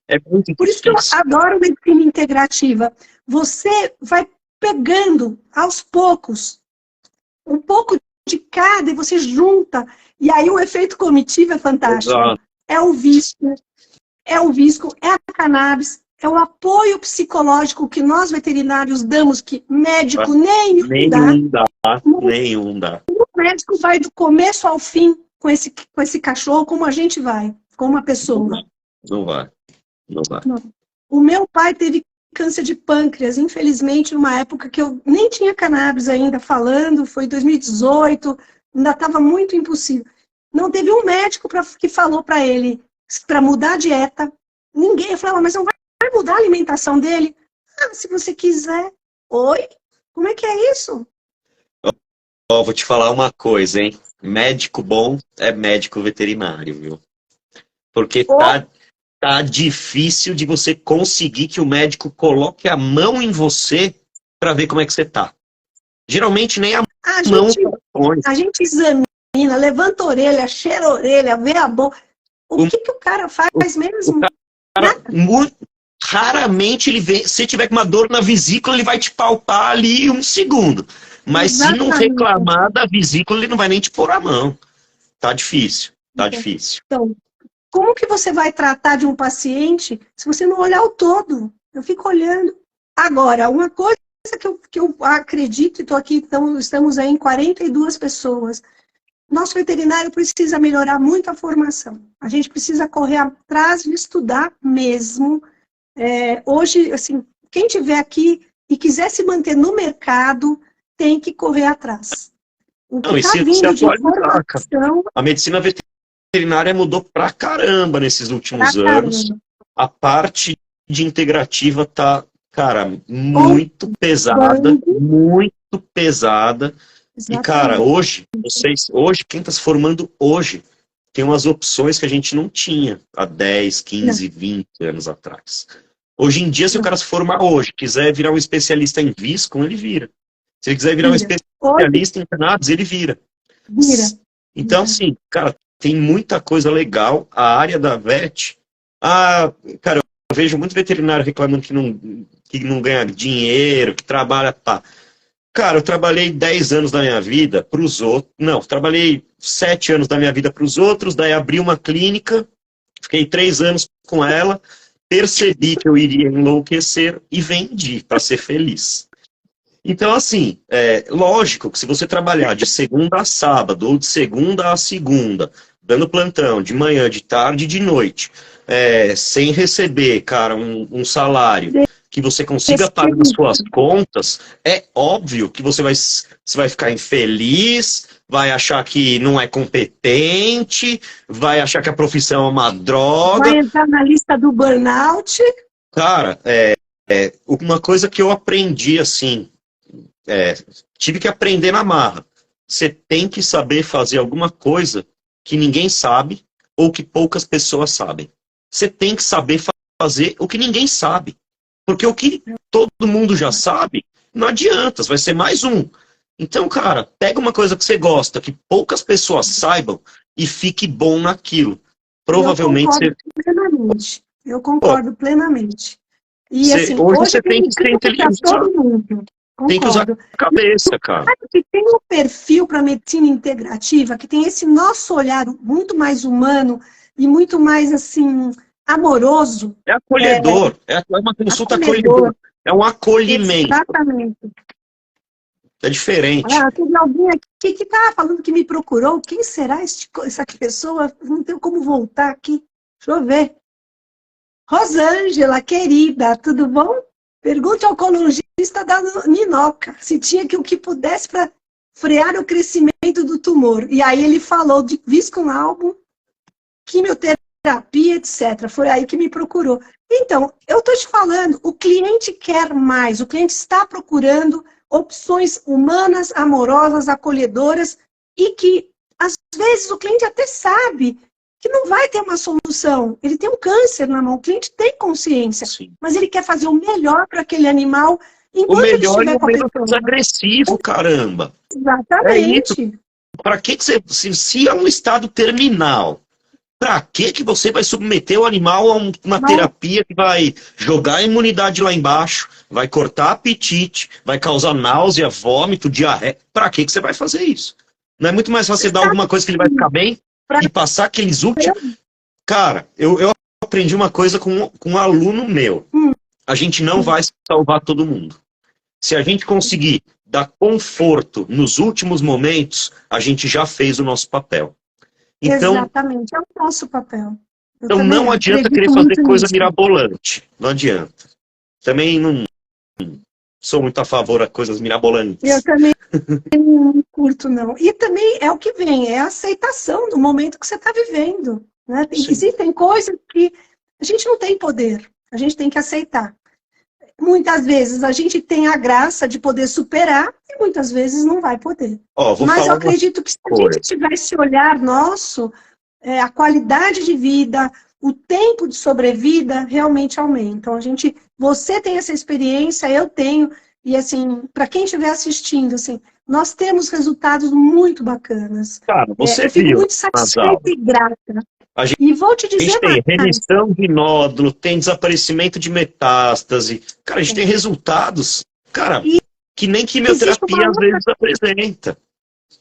Então, por isso que eu adoro medicina integrativa. Você vai pegando, aos poucos, um pouco de cada, e você junta. E aí o efeito cognitivo é fantástico. Exato. É o visco, é a cannabis, é o apoio psicológico que nós veterinários damos, que médico nenhum dá. Nenhum dá. O médico vai do começo ao fim com esse cachorro, como a gente vai, com uma pessoa. Não vai. Não. O meu pai teve câncer de pâncreas, infelizmente, numa época que eu nem tinha cannabis ainda falando, foi 2018, ainda estava muito impossível. Não teve um médico que falou para ele para mudar a dieta. Ninguém. Eu falava, mas não vai mudar a alimentação dele? Ah, se você quiser. Oi? Como é que é isso? Ó, vou te falar uma coisa, hein? Médico bom é médico veterinário, viu? Porque tá difícil de você conseguir que o médico coloque a mão em você para ver como é que você tá. Geralmente nem a mão põe. A gente examina, levanta a orelha, cheira a orelha, vê a boca. O que o cara faz mesmo? O cara, raramente ele vem. Se tiver com uma dor na vesícula, ele vai te palpar ali 1 segundo. Mas se não reclamar da vesícula, ele não vai nem te pôr a mão. Tá difícil, tá difícil. Então, como que você vai tratar de um paciente se você não olhar o todo? Eu fico olhando. Agora, uma coisa que eu acredito, e estou aqui, então, estamos aí em 42 pessoas. Nosso veterinário precisa melhorar muito a formação. A gente precisa correr atrás de estudar mesmo. Hoje, assim, quem estiver aqui e quiser se manter no mercado, tem que correr atrás. O que está vindo de informação... A medicina veterinária mudou pra caramba nesses últimos anos. A parte de integrativa tá, cara, muito pesada, muito pesada. Exatamente. E, cara, hoje, quem está se formando hoje, tem umas opções que a gente não tinha há 10, 15, 20 anos atrás. Hoje em dia, se o cara se formar hoje, quiser virar um especialista em Viscom, ele vira. Se ele quiser virar um especialista em cannabis, ele vira. Então, assim, cara, tem muita coisa legal. A área da vet... cara, eu vejo muito veterinário reclamando que não ganha dinheiro, que trabalha... Pá. Cara, eu trabalhei 10 anos da minha vida para os outros. Não, trabalhei 7 anos da minha vida para os outros, daí abri uma clínica, fiquei 3 anos com ela, percebi que eu iria enlouquecer e vendi para ser feliz. Então, assim, lógico que se você trabalhar de segunda a sábado ou de segunda a segunda, dando plantão de manhã, de tarde e de noite, sem receber, cara, um salário que você consiga pagar as suas contas, é óbvio que você vai ficar infeliz, vai achar que não é competente, vai achar que a profissão é uma droga. Vai entrar na lista do burnout. Cara, uma coisa que eu aprendi, assim, tive que aprender na marra. Você tem que saber fazer alguma coisa que ninguém sabe ou que poucas pessoas sabem. Você tem que saber fazer o que ninguém sabe. Porque o que todo mundo já sabe, não adianta, vai ser mais um. Então, cara, pega uma coisa que você gosta, que poucas pessoas saibam e fique bom naquilo. Provavelmente Eu concordo plenamente. E assim, hoje você tem que ser inteligente. Tem que usar a cabeça, cara. Que tem um perfil para medicina integrativa, que tem esse nosso olhar muito mais humano e muito mais, assim, amoroso. É acolhedor. É uma consulta acolhedora. É um acolhimento. Exatamente. É diferente. Tem alguém aqui que está falando que me procurou. Quem será essa pessoa? Não tenho como voltar aqui. Deixa eu ver. Rosângela, querida, tudo bom? Pergunte ao oncologista da Ninoca se tinha o que pudesse para frear o crescimento do tumor. E aí ele falou de Viscom álbum, quimioterapia, etc. Foi aí que me procurou. Então, eu estou te falando, o cliente quer mais, o cliente está procurando opções humanas, amorosas, acolhedoras, e que, às vezes, o cliente até sabe que não vai ter uma solução. Ele tem um câncer na mão, o cliente tem consciência, mas ele quer fazer o melhor para aquele animal enquanto o melhor ele estiver com a pessoa. Menos agressivo, caramba. Exatamente. Para que você, se é um estado terminal, para que você vai submeter o animal a uma terapia que vai jogar a imunidade lá embaixo, vai cortar apetite, vai causar náusea, vômito, diarreia? Para que você vai fazer isso? Não é muito mais fácil você dar alguma coisa que ele vai ficar bem e passar aqueles últimos... Cara, eu aprendi uma coisa com um aluno meu. A gente não vai salvar todo mundo. Se a gente conseguir dar conforto nos últimos momentos, a gente já fez o nosso papel. Então, exatamente, é o nosso papel. Então não adianta querer fazer coisa mirabolante. Não adianta. também não sou muito a favor de coisas mirabolantes. Eu também não curto, não. E também é o que vem, é a aceitação do momento que você está vivendo. Né? Existem coisas que a gente não tem poder, a gente tem que aceitar. Muitas vezes a gente tem a graça de poder superar e muitas vezes não vai poder. Mas eu acredito que se a gente tiver esse olhar nosso, a qualidade de vida, o tempo de sobrevida realmente aumenta. Então, você tem essa experiência, eu tenho, e assim, para quem estiver assistindo, assim, nós temos resultados muito bacanas. Cara, você eu fico muito satisfeita e grata. E vou te dizer, a gente tem remissão de nódulo, tem desaparecimento de metástase. Cara, a gente tem resultados, cara, que nem quimioterapia às vezes apresenta.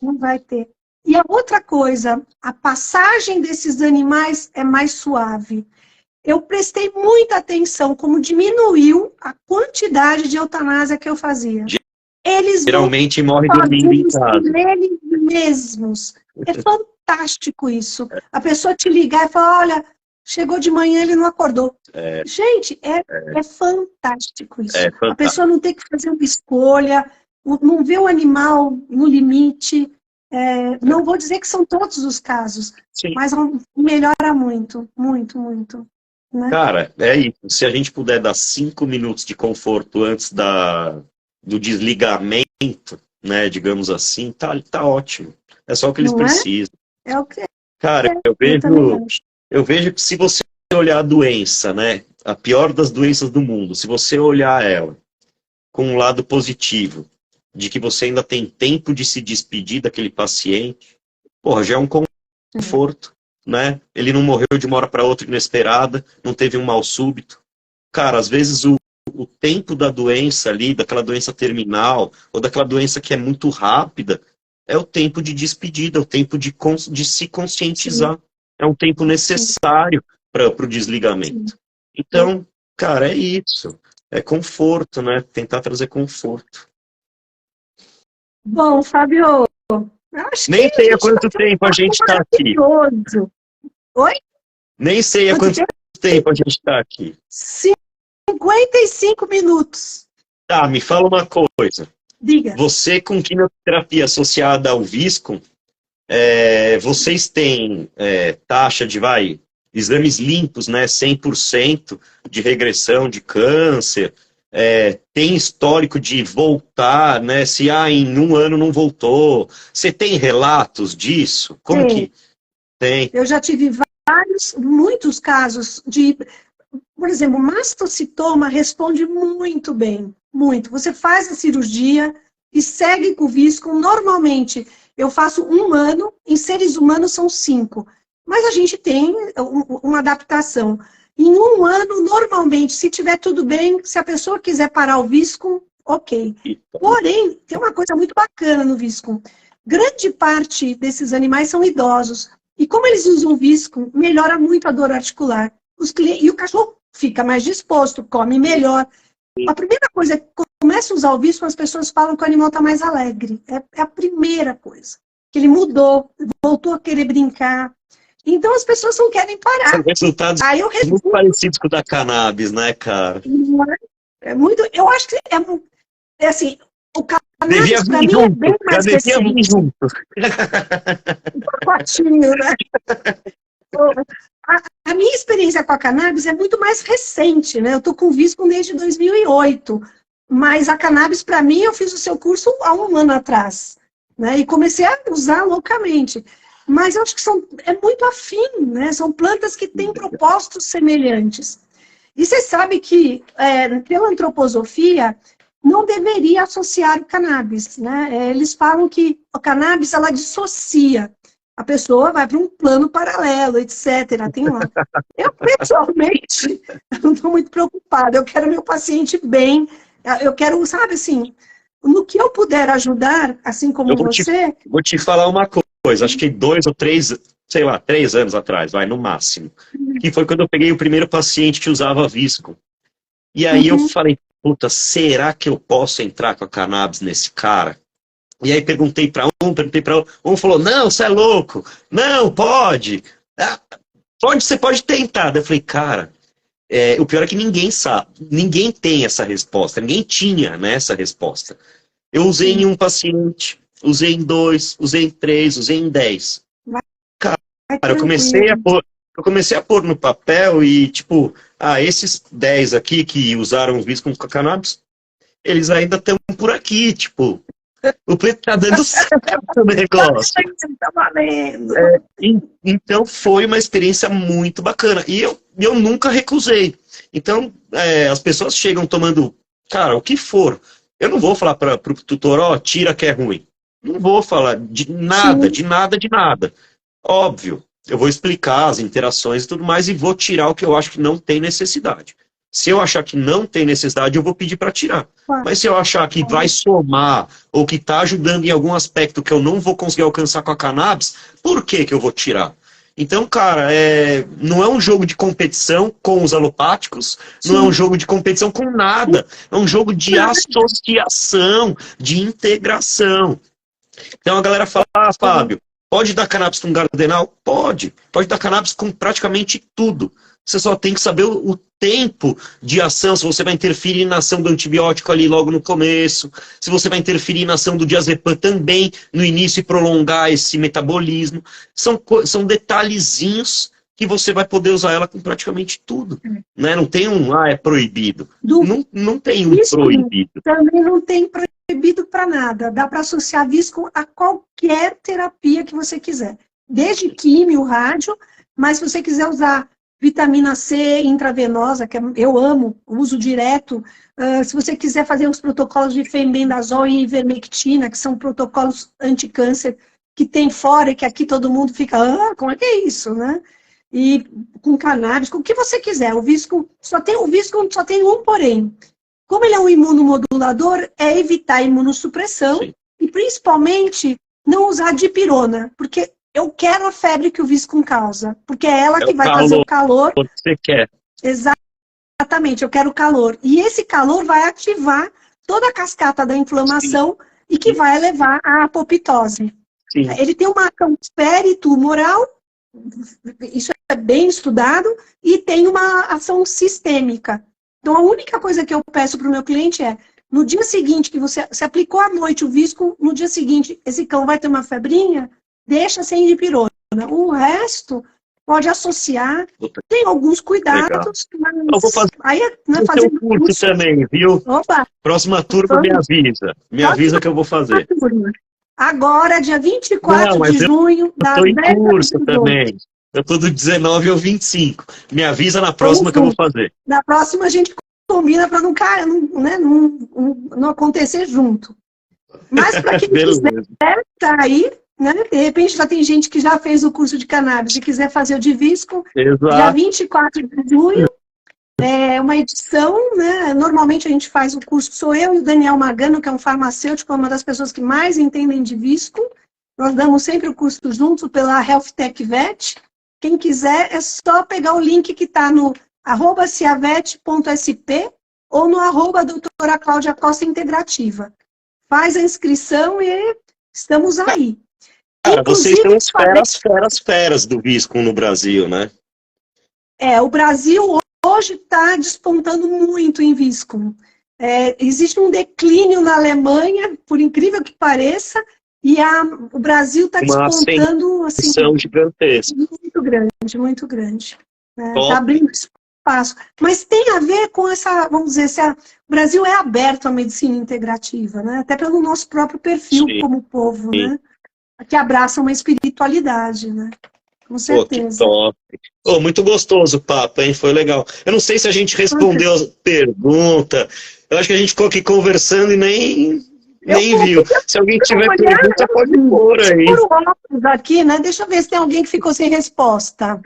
Não vai ter. E a outra coisa, a passagem desses animais é mais suave. Eu prestei muita atenção como diminuiu a quantidade de eutanásia que eu fazia. Eles geralmente morrem dormindo em casa. Eles mesmos. É fantástico isso. A pessoa te ligar e falar, olha, chegou de manhã, ele não acordou. Gente, é fantástico isso. Fantástico. A pessoa não tem que fazer uma escolha, não vê o animal no limite. Não vou dizer que são todos os casos, sim, mas melhora muito, muito, muito. Né? Cara, é isso. Se a gente puder dar 5 minutos de conforto antes do desligamento, né, digamos assim, tá ótimo. É só o que eles precisam. É o que é. Cara, eu vejo que se você olhar a doença, né, a pior das doenças do mundo, se você olhar ela com um lado positivo, de que você ainda tem tempo de se despedir daquele paciente, porra, já é um conforto, né? Ele não morreu de uma hora para outra inesperada, não teve um mal súbito. Cara, às vezes o tempo da doença ali, daquela doença terminal, ou daquela doença que é muito rápida, é o tempo de despedida, é o tempo de se conscientizar. Sim. É um tempo necessário para o desligamento. Sim. Então, cara, é isso. É conforto, né? Tentar trazer conforto. Bom, Fábio, acho nem sei há quanto tempo a gente está aqui. Oi? Nem sei há quanto tempo a gente está aqui. 55 minutos. Tá, me fala uma coisa. Diga. Você com quimioterapia associada ao Viscum, vocês têm taxa de, exames limpos, né, 100% de regressão de câncer, tem histórico de voltar, né, se em um ano não voltou. Você tem relatos disso? Como que tem? Eu já tive muitos casos de, por exemplo, mastocitoma responde muito bem, muito. Você faz a cirurgia e segue com o Viscum. Normalmente, eu faço 1 ano, em seres humanos são 5. Mas a gente tem uma adaptação. Em 1 ano, normalmente, se tiver tudo bem, se a pessoa quiser parar o Viscum, ok. Porém, tem uma coisa muito bacana no Viscum. Grande parte desses animais são idosos. E como eles usam o Viscum, melhora muito a dor articular. E o cachorro fica mais disposto, come melhor. A primeira coisa é que começa a usar o Viscum, as pessoas falam que o animal está mais alegre. É a primeira coisa. Que ele mudou, voltou a querer brincar. Então as pessoas não querem parar. São resultados muito parecidos com o da cannabis, né, cara? Eu acho que é assim, o cannabis para mim é bem mais recente. Junto. Um pacotinho, né? A minha experiência com a cannabis é muito mais recente, né? Eu tô com o Viscum desde 2008, mas a cannabis para mim eu fiz o seu curso há 1 ano atrás, né? E comecei a usar loucamente. Mas eu acho que é muito afim, né? São plantas que têm propósitos semelhantes. E você sabe que, pela antroposofia, não deveria associar o cannabis, né? Eles falam que o cannabis, ela dissocia. A pessoa vai para um plano paralelo, etc. Tem lá. Eu, pessoalmente, não estou muito preocupada. Eu quero meu paciente bem. Eu quero, sabe assim, no que eu puder ajudar, assim como você... Vou te falar uma coisa. Acho que 2 ou 3, sei lá, 3 anos atrás, no máximo. Que foi quando eu peguei o primeiro paciente que usava Viscum. E aí eu falei, puta, será que eu posso entrar com a cannabis nesse cara? E aí perguntei para um falou, não, você é louco, não, pode, você pode tentar. Daí eu falei, cara, o pior é que ninguém sabe, ninguém tem essa resposta, ninguém tinha, né, essa resposta. Eu usei em um paciente, usei em 2, usei em 3, usei em 10. Cara, eu comecei a pôr no papel e, tipo, esses 10 aqui que usaram o visco com cannabis, eles ainda estão por aqui, tipo, o preto tá dando certo o negócio. Tá valendo. Então foi uma experiência muito bacana. E eu nunca recusei. Então, as pessoas chegam tomando, cara, o que for. Eu não vou falar para o tutor, tira que é ruim. Não vou falar de nada, Sim. de nada, de nada. Óbvio, eu vou explicar as interações e tudo mais e vou tirar o que eu acho que não tem necessidade. Se eu achar que não tem necessidade, eu vou pedir para tirar. Mas se eu achar que vai somar ou que está ajudando em algum aspecto que eu não vou conseguir alcançar com a cannabis, por que eu vou tirar? Então, cara, não é um jogo de competição com os alopáticos, não é um jogo de competição com nada. É um jogo de associação, de integração. Então a galera fala, Fábio, pode dar cannabis com gardenal? Pode. Pode dar cannabis com praticamente tudo. Você só tem que saber o tempo de ação, se você vai interferir na ação do antibiótico ali logo no começo, se você vai interferir na ação do diazepam também no início e prolongar esse metabolismo. São detalhezinhos que você vai poder usar ela com praticamente tudo. Né? Não tem é proibido. Não tem um proibido. Também não tem proibido para nada. Dá para associar visco a qualquer terapia que você quiser. Desde químio, rádio, mas se você quiser usar vitamina C intravenosa, que eu amo, uso direto. Se você quiser fazer os protocolos de fenbendazol e ivermectina, que são protocolos anticâncer, que tem fora e que aqui todo mundo fica, como é que é isso, né? E com cannabis, com o que você quiser. O visco só tem um porém. Como ele é um imunomodulador, é evitar a imunossupressão. Sim. E principalmente não usar dipirona, porque eu quero a febre que o visco causa, porque é ela que vai trazer o calor. Que você quer. Exatamente, eu quero calor. E esse calor vai ativar toda a cascata da inflamação. Sim. E que vai levar à apoptose. Sim. Ele tem uma ação peritumoral, isso é bem estudado, e tem uma ação sistêmica. Então a única coisa que eu peço para o meu cliente é, no dia seguinte que você se aplicou à noite o visco, no dia seguinte esse cão vai ter uma febrinha, deixa sem dipirona. O resto pode associar. Tem alguns cuidados. Mas eu vou fazer o curso também, viu? Opa. Próxima turma me avisa. Me avisa que eu vou fazer. Agora, dia 24 de junho. Eu estou em curso também. Eu estou do 19 ao 25. Me avisa na próxima que eu vou fazer. Na próxima a gente combina para não acontecer junto. Mas para quem quiser tá aí, né? De repente já tem gente que já fez o curso de cannabis e quiser fazer o de visco. Exato. Dia 24 de junho, é uma edição, né? Normalmente a gente faz o curso, sou eu e o Daniel Magano, que é um farmacêutico, uma das pessoas que mais entendem de visco. Nós damos sempre o curso juntos pela Health Tech Vet. Quem quiser é só pegar o link que está no @ciavet.sp ou no @doutora Cláudia Costa Integrativa. Faz a inscrição e estamos aí. Cara, vocês são as feras do visco no Brasil, né? O Brasil hoje está despontando muito em visco. Existe um declínio na Alemanha, por incrível que pareça, e o Brasil está despontando assim, gigantesca. Muito grande, muito grande. Está abrindo espaço. Mas tem a ver com essa, vamos dizer, o Brasil é aberto à medicina integrativa, né? Até pelo nosso próprio perfil como povo, né? Que abraça uma espiritualidade, né? Com certeza. Que top. Muito gostoso o papo, hein? Foi legal. Eu não sei se a gente respondeu a pergunta. Eu acho que a gente ficou aqui conversando e nem viu. Se alguém tiver pergunta, pode pôr aí. Aqui, né? Deixa eu ver se tem alguém que ficou sem resposta.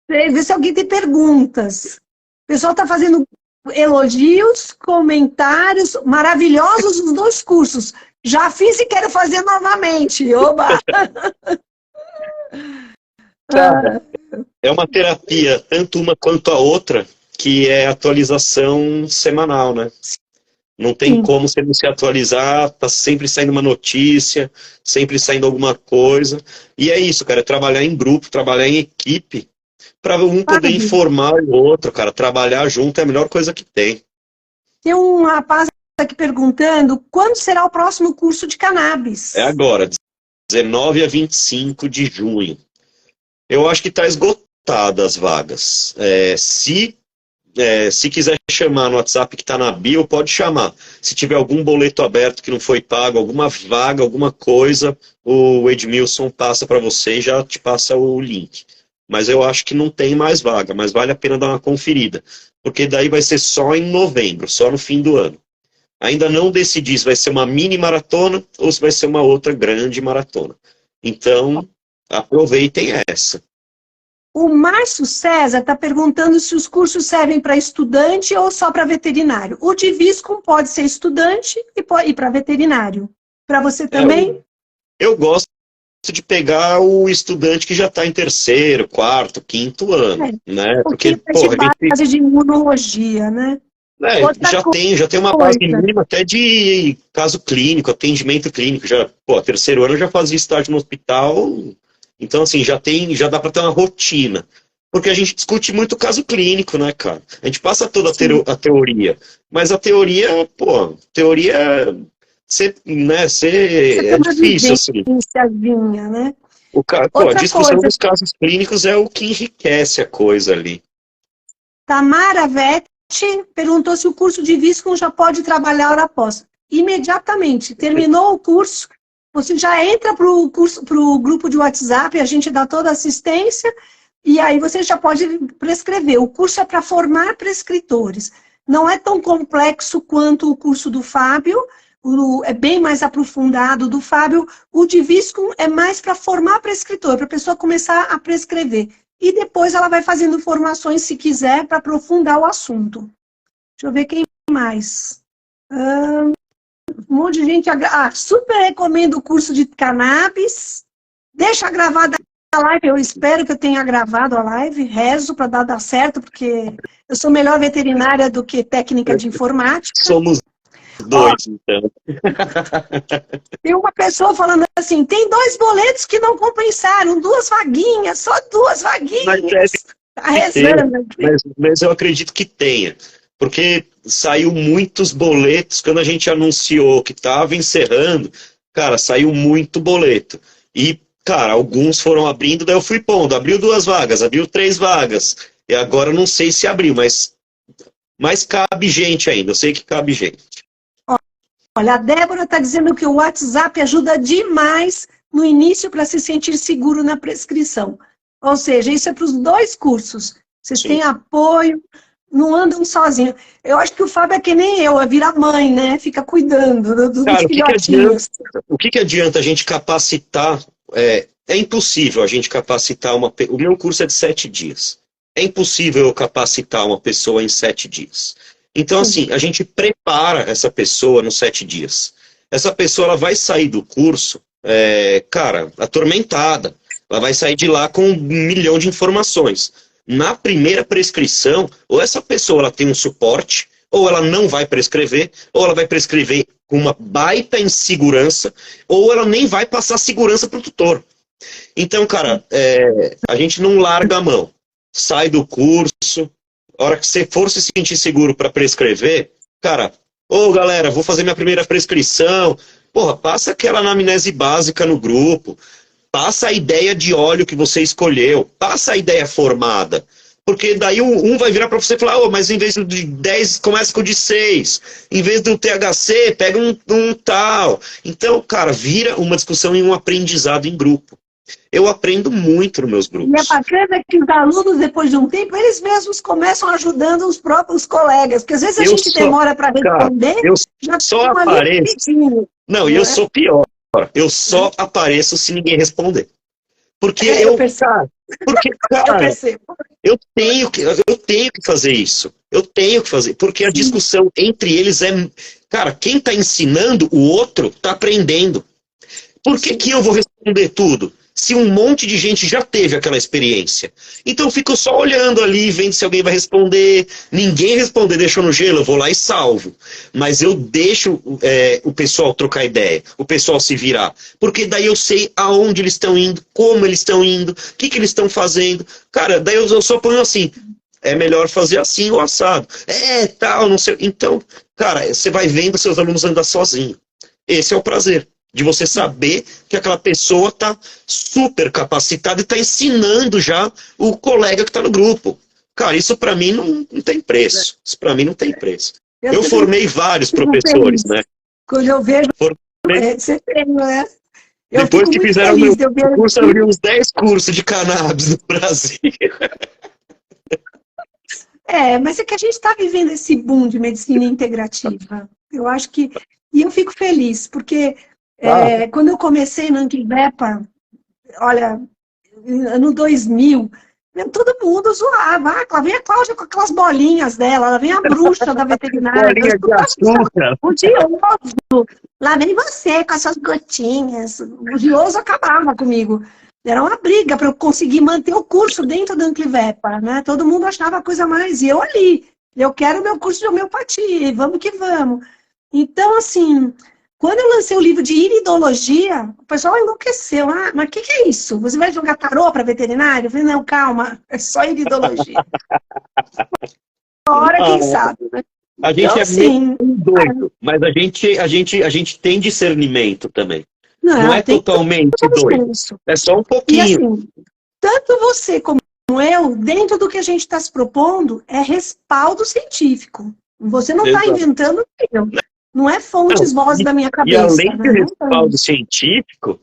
Ver se alguém tem perguntas. O pessoal está fazendo elogios, comentários maravilhosos nos 2 cursos. Já fiz e quero fazer novamente. Oba! Cara, é uma terapia, tanto uma quanto a outra, que é atualização semanal, né? Não tem como você não se atualizar, tá sempre saindo uma notícia, sempre saindo alguma coisa. E é isso, cara, é trabalhar em grupo, trabalhar em equipe, Para um poder informar o outro, cara. Trabalhar junto é a melhor coisa que tem. Tem um rapaz aqui perguntando quando será o próximo curso de cannabis? É agora, 19 a 25 de junho. Eu acho que está esgotada as vagas. Se quiser chamar no WhatsApp que está na bio, pode chamar. Se tiver algum boleto aberto que não foi pago, alguma vaga, alguma coisa, o Edmilson passa para você e já te passa o link. Mas eu acho que não tem mais vaga, mas vale a pena dar uma conferida. Porque daí vai ser só em novembro, só no fim do ano. Ainda não decidi se vai ser uma mini maratona ou se vai ser uma outra grande maratona. Então, aproveitem essa. O Márcio César está perguntando se os cursos servem para estudante ou só para veterinário. O de Viscum pode ser estudante e para veterinário. Para você também? Eu gosto de pegar o estudante que já está em terceiro, quarto, quinto ano, né? Porque base de imunologia, né? Já tem uma base mínima até de caso clínico, atendimento clínico. Terceiro ano eu já fazia estágio no hospital. Então, assim, já dá para ter uma rotina. Porque a gente discute muito caso clínico, né, cara? A gente passa toda a teoria. Mas a teoria, é difícil, assim. Né? A discussão dos casos clínicos é o que enriquece a coisa ali. Tamara Vetti perguntou se o curso de Viscum já pode trabalhar hora após. Imediatamente. Terminou o curso, você já entra para o grupo de WhatsApp, a gente dá toda a assistência, e aí você já pode prescrever. O curso é para formar prescritores. Não é tão complexo quanto o curso do Fábio, é bem mais aprofundado do Fábio. O de Viscum é mais para formar prescritor, para a pessoa começar a prescrever. E depois ela vai fazendo formações, se quiser, para aprofundar o assunto. Deixa eu ver quem mais. Um monte de gente... super recomendo o curso de cannabis. Deixa gravada a live. Eu espero que eu tenha gravado a live. Rezo para dar certo, porque eu sou melhor veterinária do que técnica de informática. Somos dois, então. Tem uma pessoa falando assim, tem 2 boletos que não compensaram, 2 vaguinhas, só 2 vaguinhas. Tá rezando aqui. Mas eu acredito que tenha. Porque saiu muitos boletos, quando a gente anunciou que estava encerrando, cara, saiu muito boleto. E, cara, alguns foram abrindo, daí eu fui pondo, abriu 2 vagas, abriu 3 vagas. E agora eu não sei se abriu, mas cabe gente ainda, eu sei que cabe gente. Olha, a Débora está dizendo que o WhatsApp ajuda demais no início para se sentir seguro na prescrição. Ou seja, isso é para os 2 cursos. Vocês têm apoio, não andam sozinhos. Eu acho que o Fábio é que nem eu, é virar mãe, né? Fica cuidando dos filhotinhos. O que adianta a gente capacitar? É impossível a gente capacitar O meu curso é de 7 dias. É impossível eu capacitar uma pessoa em 7 dias. Então, assim, a gente prepara essa pessoa nos 7 dias. Essa pessoa ela vai sair do curso, cara, atormentada. Ela vai sair de lá com 1 milhão de informações. Na primeira prescrição, ou essa pessoa ela tem um suporte, ou ela não vai prescrever, ou ela vai prescrever com uma baita insegurança, ou ela nem vai passar segurança para o tutor. Então, cara, a gente não larga a mão. Sai do curso. A hora que você for se sentir seguro para prescrever, cara, galera, vou fazer minha primeira prescrição. Porra, passa aquela anamnese básica no grupo. Passa a ideia de óleo que você escolheu. Passa a ideia formada. Porque daí um vai virar para você e falar, mas em vez de 10, começa com o de 6. Em vez do THC, pega um tal. Então, cara, vira uma discussão e um aprendizado em grupo. Eu aprendo muito nos meus grupos. E é bacana que os alunos, depois de um tempo, eles mesmos começam ajudando os próprios colegas. Porque às vezes a gente demora para responder. Cara, eu só apareço. Não, eu sou pior. Eu só apareço se ninguém responder. Porque cara, eu tenho que fazer isso. Eu tenho que fazer. Porque a discussão entre eles é... Cara, quem está ensinando, o outro está aprendendo. Por que eu vou responder tudo? se um monte de gente já teve aquela experiência? Então eu fico só olhando ali, vendo se alguém vai responder. Ninguém responder, deixou no gelo, eu vou lá e salvo. Mas eu deixo o pessoal trocar ideia, o pessoal se virar. Porque daí eu sei aonde eles estão indo, como eles estão indo, o que eles estão fazendo. Cara, daí eu só ponho assim, é melhor fazer assim ou assado. Tal, não sei. Então, cara, você vai vendo seus alunos andar sozinho. Esse é o prazer. De você saber que aquela pessoa está super capacitada e está ensinando já o colega que está no grupo. Cara, isso para mim não tem preço. Isso para mim não tem preço. Eu formei vários professores, né? Quando eu vejo... Você tem, né? Depois que fizeram o meu curso, eu abri uns 10 cursos de cannabis no Brasil. Mas é que a gente está vivendo esse boom de medicina integrativa. Eu acho que... E eu fico feliz, porque... quando eu comecei no Anklivepa, olha, no 2000, todo mundo zoava. Lá vem a Cláudia com aquelas bolinhas dela, lá vem a bruxa da veterinária. Bolinha de açúcar. O Dioso, lá vem você com as suas gotinhas. O Dioso acabava comigo. Era uma briga para eu conseguir manter o curso dentro do Anklivepa, né? Todo mundo achava a coisa mais. E eu ali, eu quero o meu curso de homeopatia, vamos que vamos. Então, assim... Quando eu lancei o livro de iridologia, o pessoal enlouqueceu. Mas o que é isso? Você vai jogar tarô para veterinário? Eu falei, não, calma, é só iridologia. Hora, quem sabe, né? A gente então, assim, muito doido, mas a gente tem discernimento também. Não é totalmente doido. É só um pouquinho. E assim, tanto você como eu, dentro do que a gente está se propondo, é respaldo científico. Você não está inventando eu. Não é fontes voz da minha cabeça. E além do respaldo científico,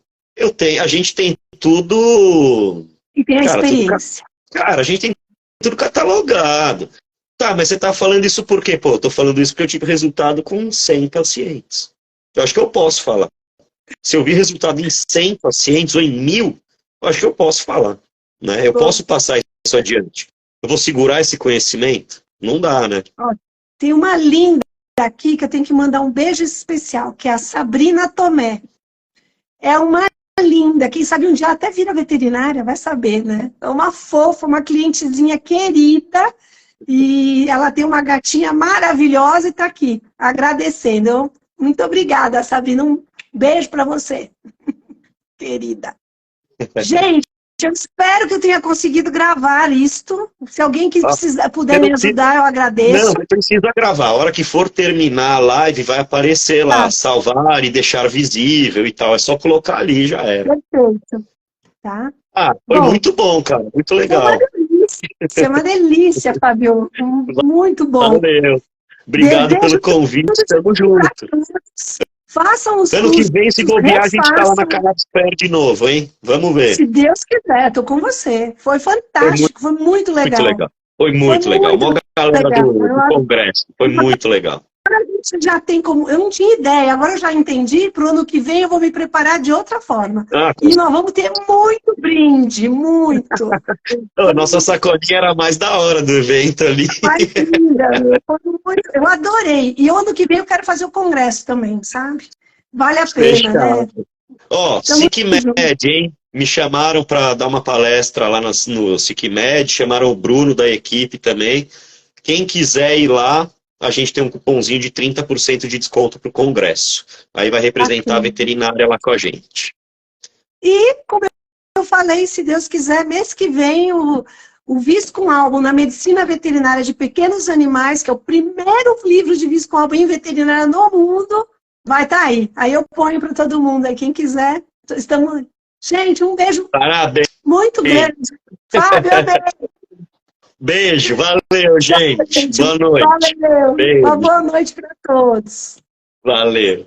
a gente tem tudo... E tem a experiência. A gente tem tudo catalogado. Tá, mas você tá falando isso por quê? Pô, eu tô falando isso porque eu tive resultado com 100 pacientes. Eu acho que eu posso falar. Se eu vi resultado em 100 pacientes ou em 1000, eu acho que eu posso falar. Né? Eu posso passar isso adiante. Eu vou segurar esse conhecimento? Não dá, né? Ó, tem uma linda aqui que eu tenho que mandar um beijo especial, que é a Sabrina Tomé. É uma linda, quem sabe um dia até vira veterinária, vai saber, né? É uma fofa, uma clientezinha querida, e ela tem uma gatinha maravilhosa e está aqui, agradecendo. Muito obrigada, Sabrina, um beijo para você, querida. Gente, eu espero que eu tenha conseguido gravar isto. Se alguém que puder me ajudar, eu agradeço. Não precisa gravar. A hora que for terminar a live, vai aparecer lá, salvar e deixar visível e tal. É só colocar ali, já era. Perfeito. Tá? Foi muito bom, cara. Muito legal. Isso é uma delícia, Fábio. Muito bom. Valeu. Obrigado pelo convite. Tamo junto. Façam os ano que vem, se bobear, a gente tá lá na Cannabis Fair de novo, hein? Vamos ver. Se Deus quiser, tô com você. Foi fantástico, foi muito legal. Muito legal. Foi muito legal. Uma galera do congresso. Foi muito legal. Agora a gente já tem como... Eu não tinha ideia, agora eu já entendi. Pro ano que vem eu vou me preparar de outra forma. E nós vamos ter muito brinde, muito. Nossa sacolinha era mais da hora do evento ali. Mais linda. Eu adorei. E ano que vem eu quero fazer o congresso também, sabe? Vale a pena, né? SICMED, hein? Me chamaram para dar uma palestra lá no SICMED, chamaram o Bruno da equipe também. Quem quiser ir lá, a gente tem um cupomzinho de 30% de desconto para o congresso. Aí vai representar a veterinária lá com a gente. E, como eu falei, se Deus quiser, mês que vem, o Viscum-Album na Medicina Veterinária de Pequenos Animais, que é o primeiro livro de Viscum-Album em veterinária no mundo, vai estar aí. Aí eu ponho para todo mundo aí, quem quiser. Estamos... Gente, um beijo. Parabéns. Muito grande. Fábio, beijo. Beijo, valeu, gente. Boa noite. Valeu. Uma boa noite para todos. Valeu.